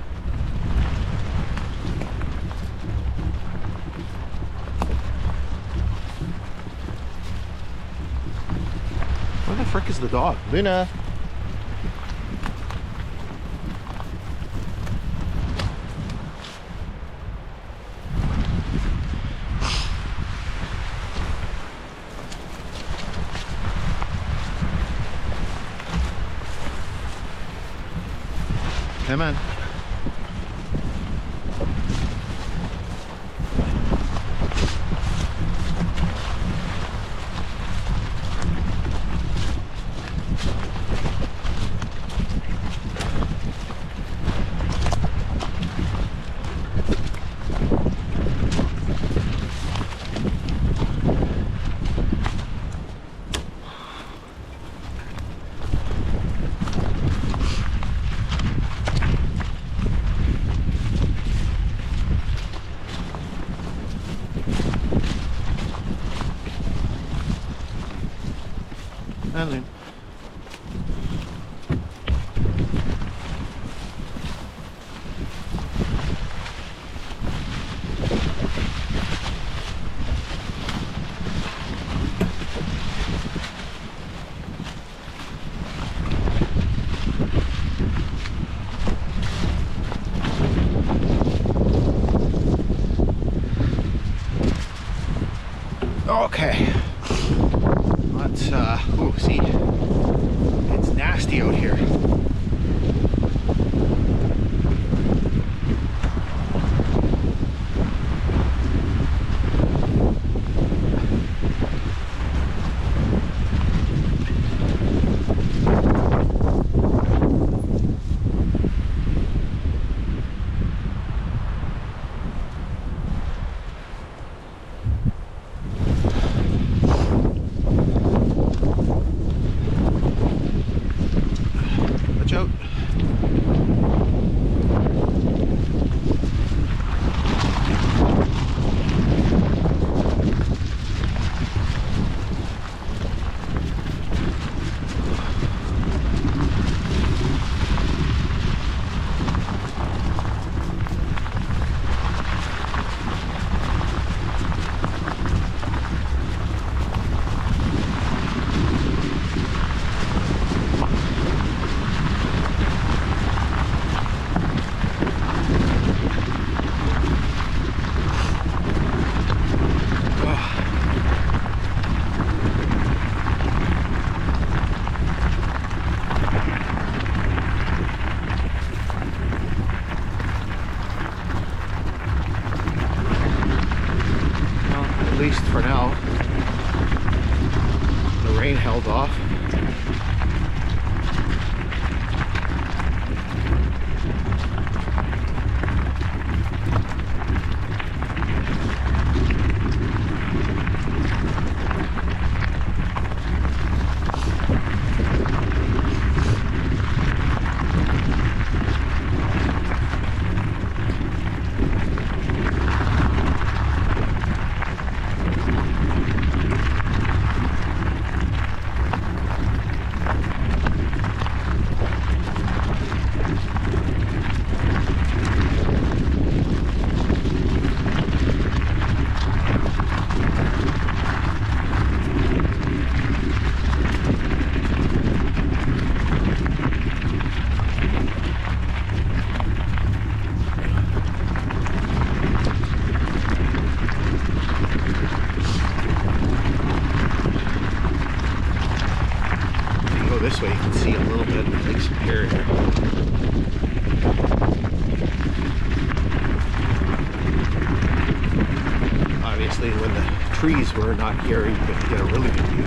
Where the frick is the dog? Luna! Come on. And then okay, let's ooh, see, it's nasty out here. Watch out. At least for now, the rain held off. This way you can see a little bit of Lake Superior. Obviously when the trees were not here you could get a really good view.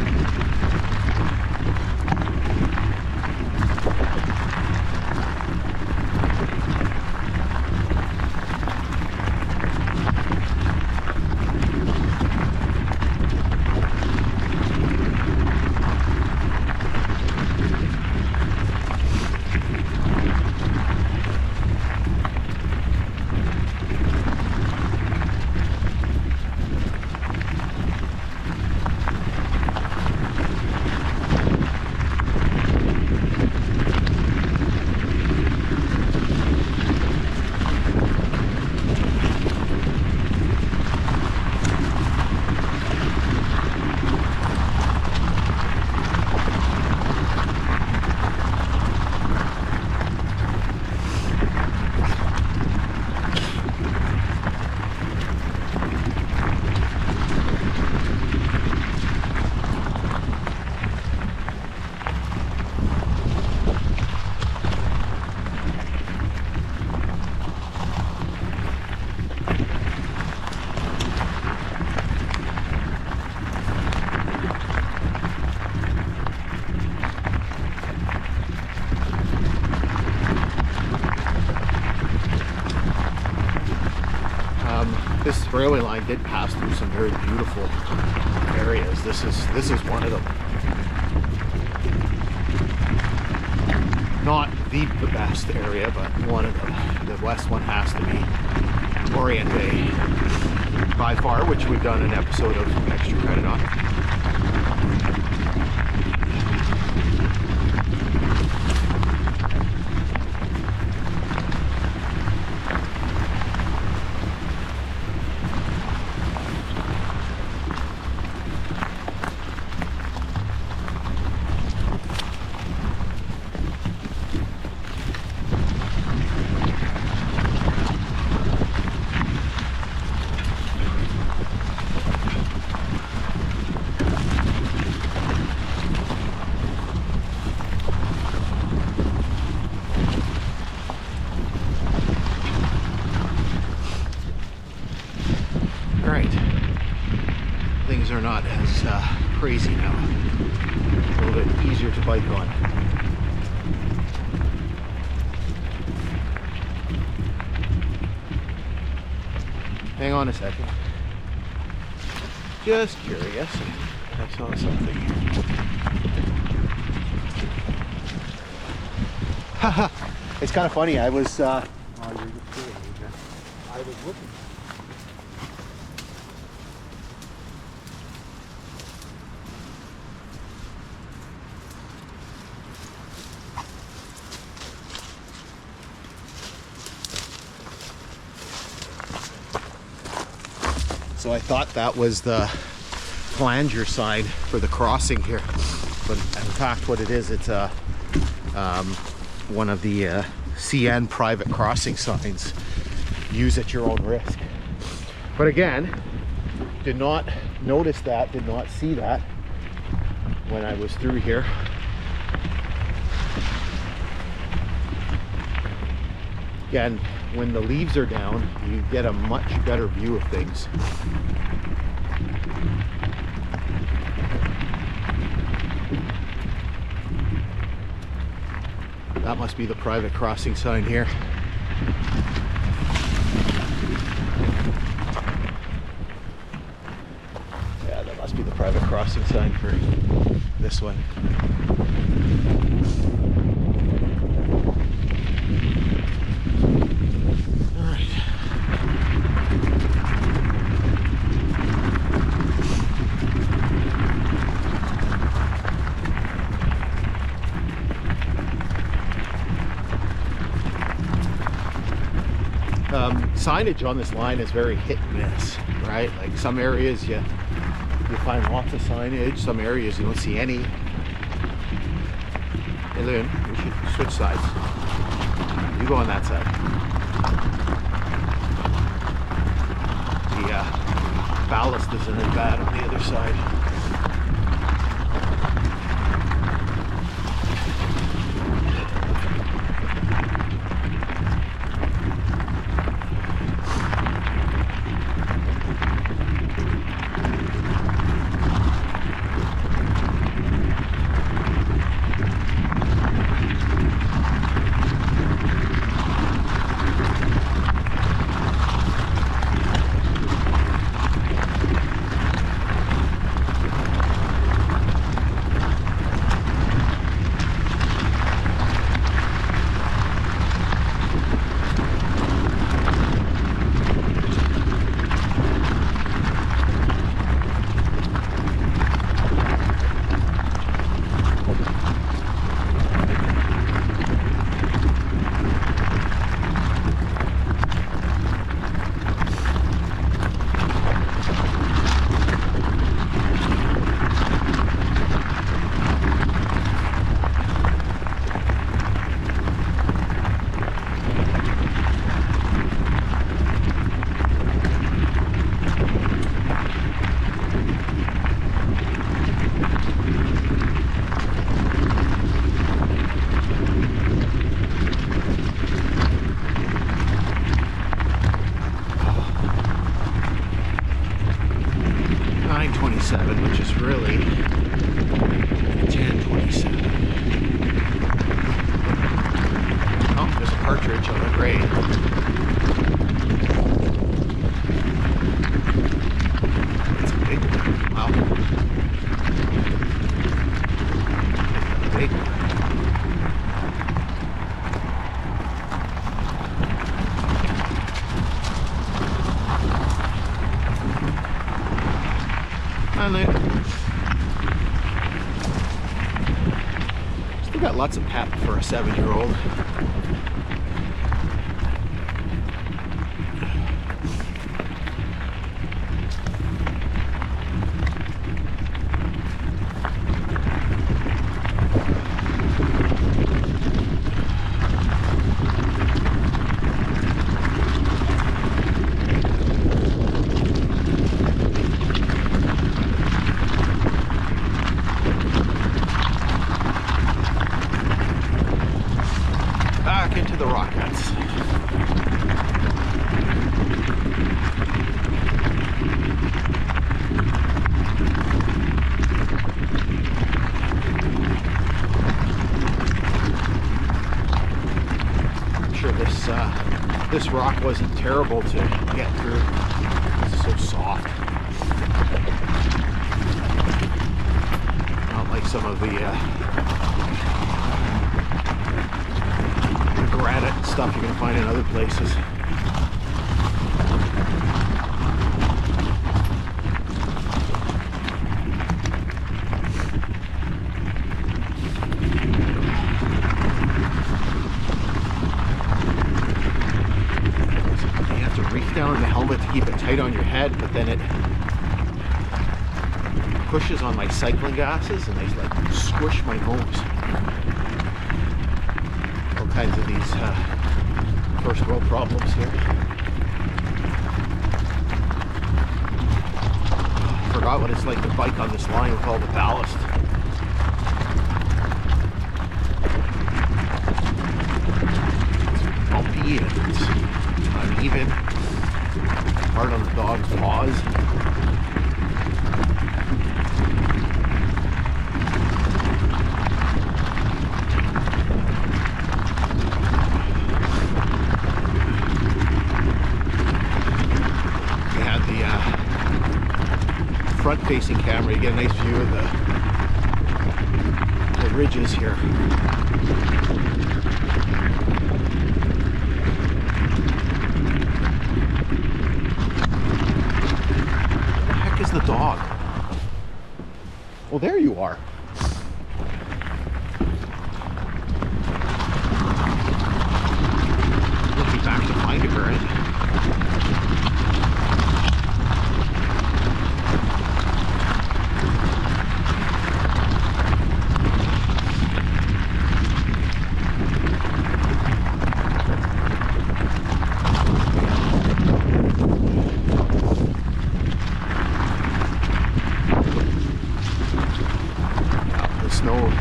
this railway line did pass through some very beautiful areas. This is one of them. Not the best area, but one of them. The west one has to be Orient Bay by far, which we've done an episode of Extra Credit on. Things are not as crazy now. A little bit easier to bike on. Hang on a second. Just curious. I saw something here. Haha. It's kind of funny. I was I was looking. So I thought that was the flanger sign for the crossing here, but in fact what it is, it's one of the CN private crossing signs. Use at your own risk. But again, did not notice that, did not see that when I was through here. Again, when the leaves are down, you get a much better view of things. That must be the private crossing sign here. Yeah, that must be the private crossing sign for this one. Signage on this line is very hit and miss, right? Like some areas you find lots of signage, some areas you don't see any. Hey Loon, we should switch sides. You go on that side. The ballast isn't as bad on the other side. Which is really 1027. Oh, there's a partridge on the grade. lots of pep for a 7-year-old. Into the rockets. I'm sure this rock wasn't terrible to get through. It's so soft. Not like some of the granite and stuff you're going to find in other places. You have to reach down the helmet to keep it tight on your head, but then it pushes on my cycling glasses and they like squish my nose. Kinds of these first world problems here. Forgot what it's like to bike on this line with all the ballast. It's bumpy and it's uneven. Hard on the dog's paws. Front-facing camera, you get a nice view of the ridges here. Where the heck is the dog? Well, there you are. Looking back to find it, right?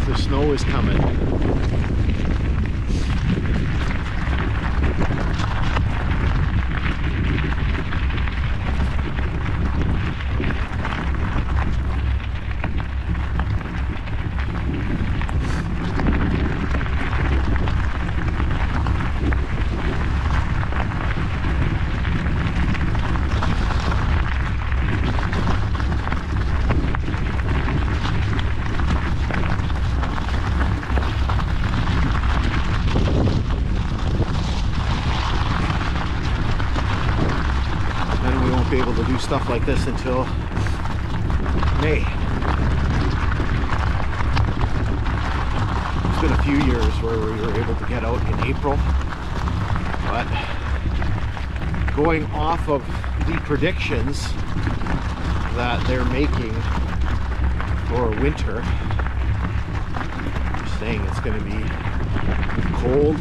The snow is coming. Be able to do stuff like this until May. It's been a few years where we were able to get out in April, but going off of the predictions that they're making for winter, they're saying it's going to be cold,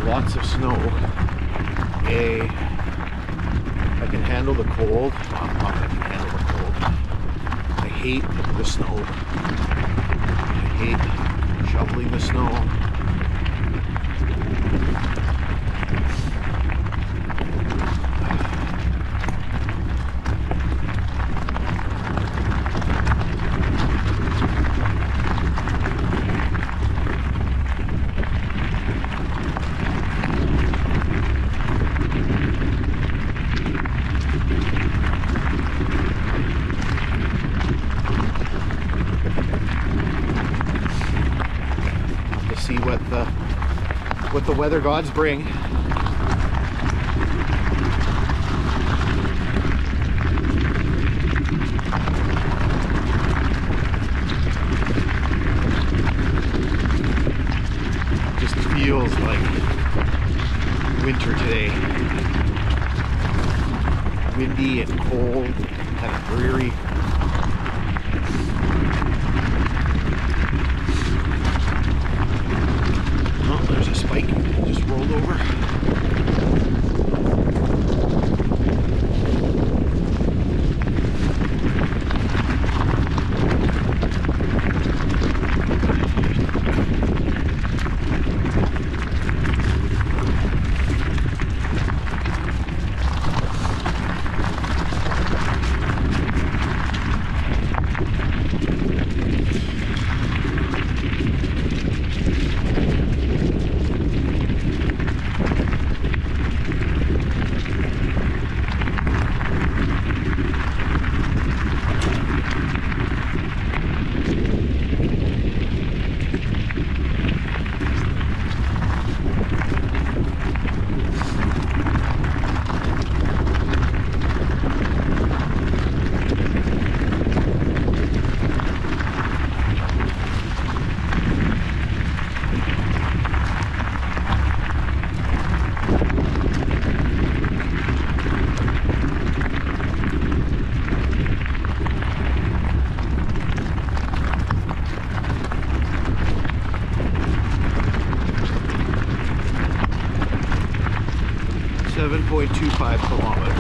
lots of snow. I can handle the cold. Well, I'm not going to handle the cold. I hate the snow. I hate shoveling the snow. See what the weather gods bring. feels like winter today. Windy and cold, kind of dreary. Oh, there's a spike just rolled over. .25 kilometers.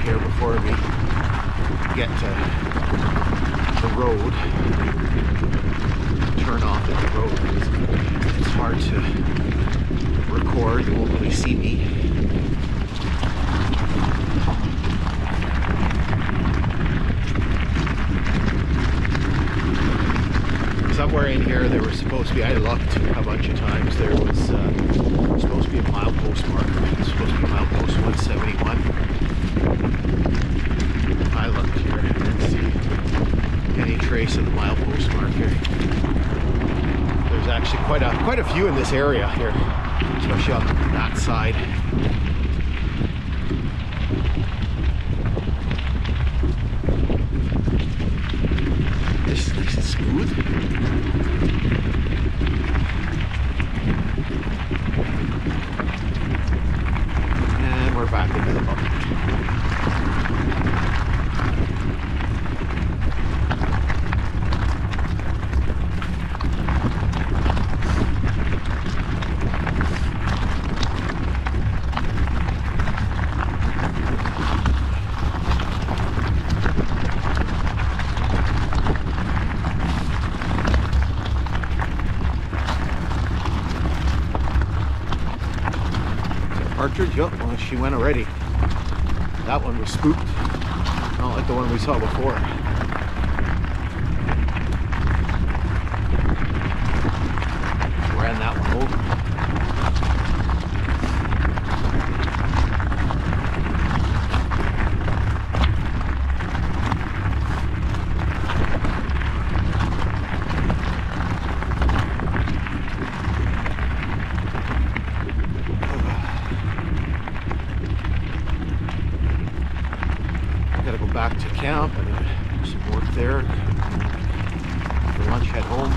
Here before we get to the road, turn off at the road. It's hard to record, you won't really see me. Somewhere in here there was supposed to be, I looked a bunch of times, there was supposed to be a milepost marker. It's supposed to be milepost 171. I looked here and didn't see any trace of the milepost marker. There's actually quite a few in this area here, especially on that side. This is nice and smooth. And we're back into the boat. Partridge, oh, well, she went already. That one was spooked, not like the one we saw before. Ran that one over. Back to camp and do some work there. For lunch, head home.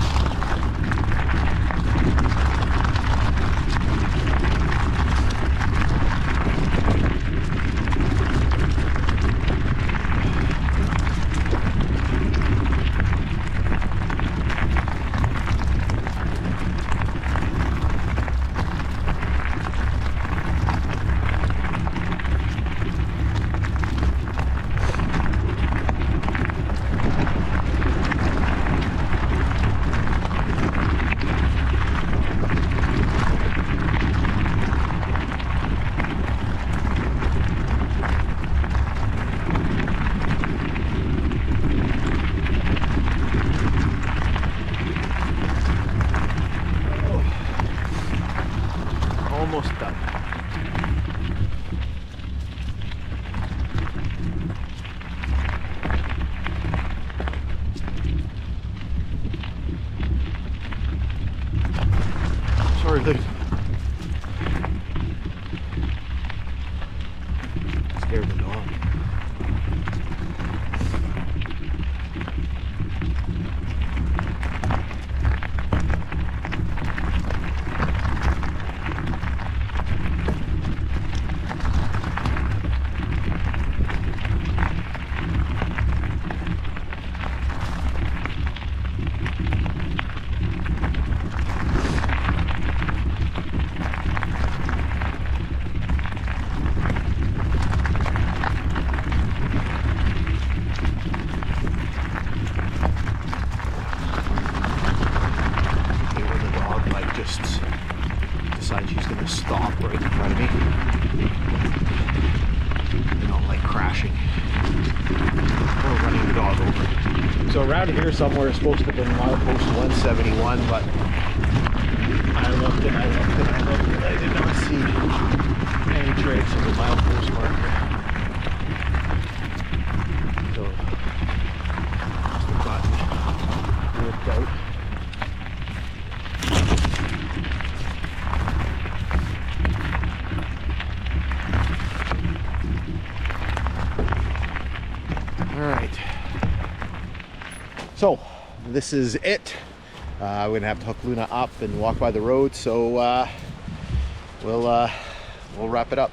scared the dog. Decides she's going to stop right in front of me. I don't like crashing or running the dog over. So around here somewhere is supposed to have been milepost 171, but I looked and I looked and I looked and I did not see any trace of the milepost marker. So just the button worked out. Alright, so this is it. We're gonna have to hook Luna up and walk by the road, so we'll wrap it up.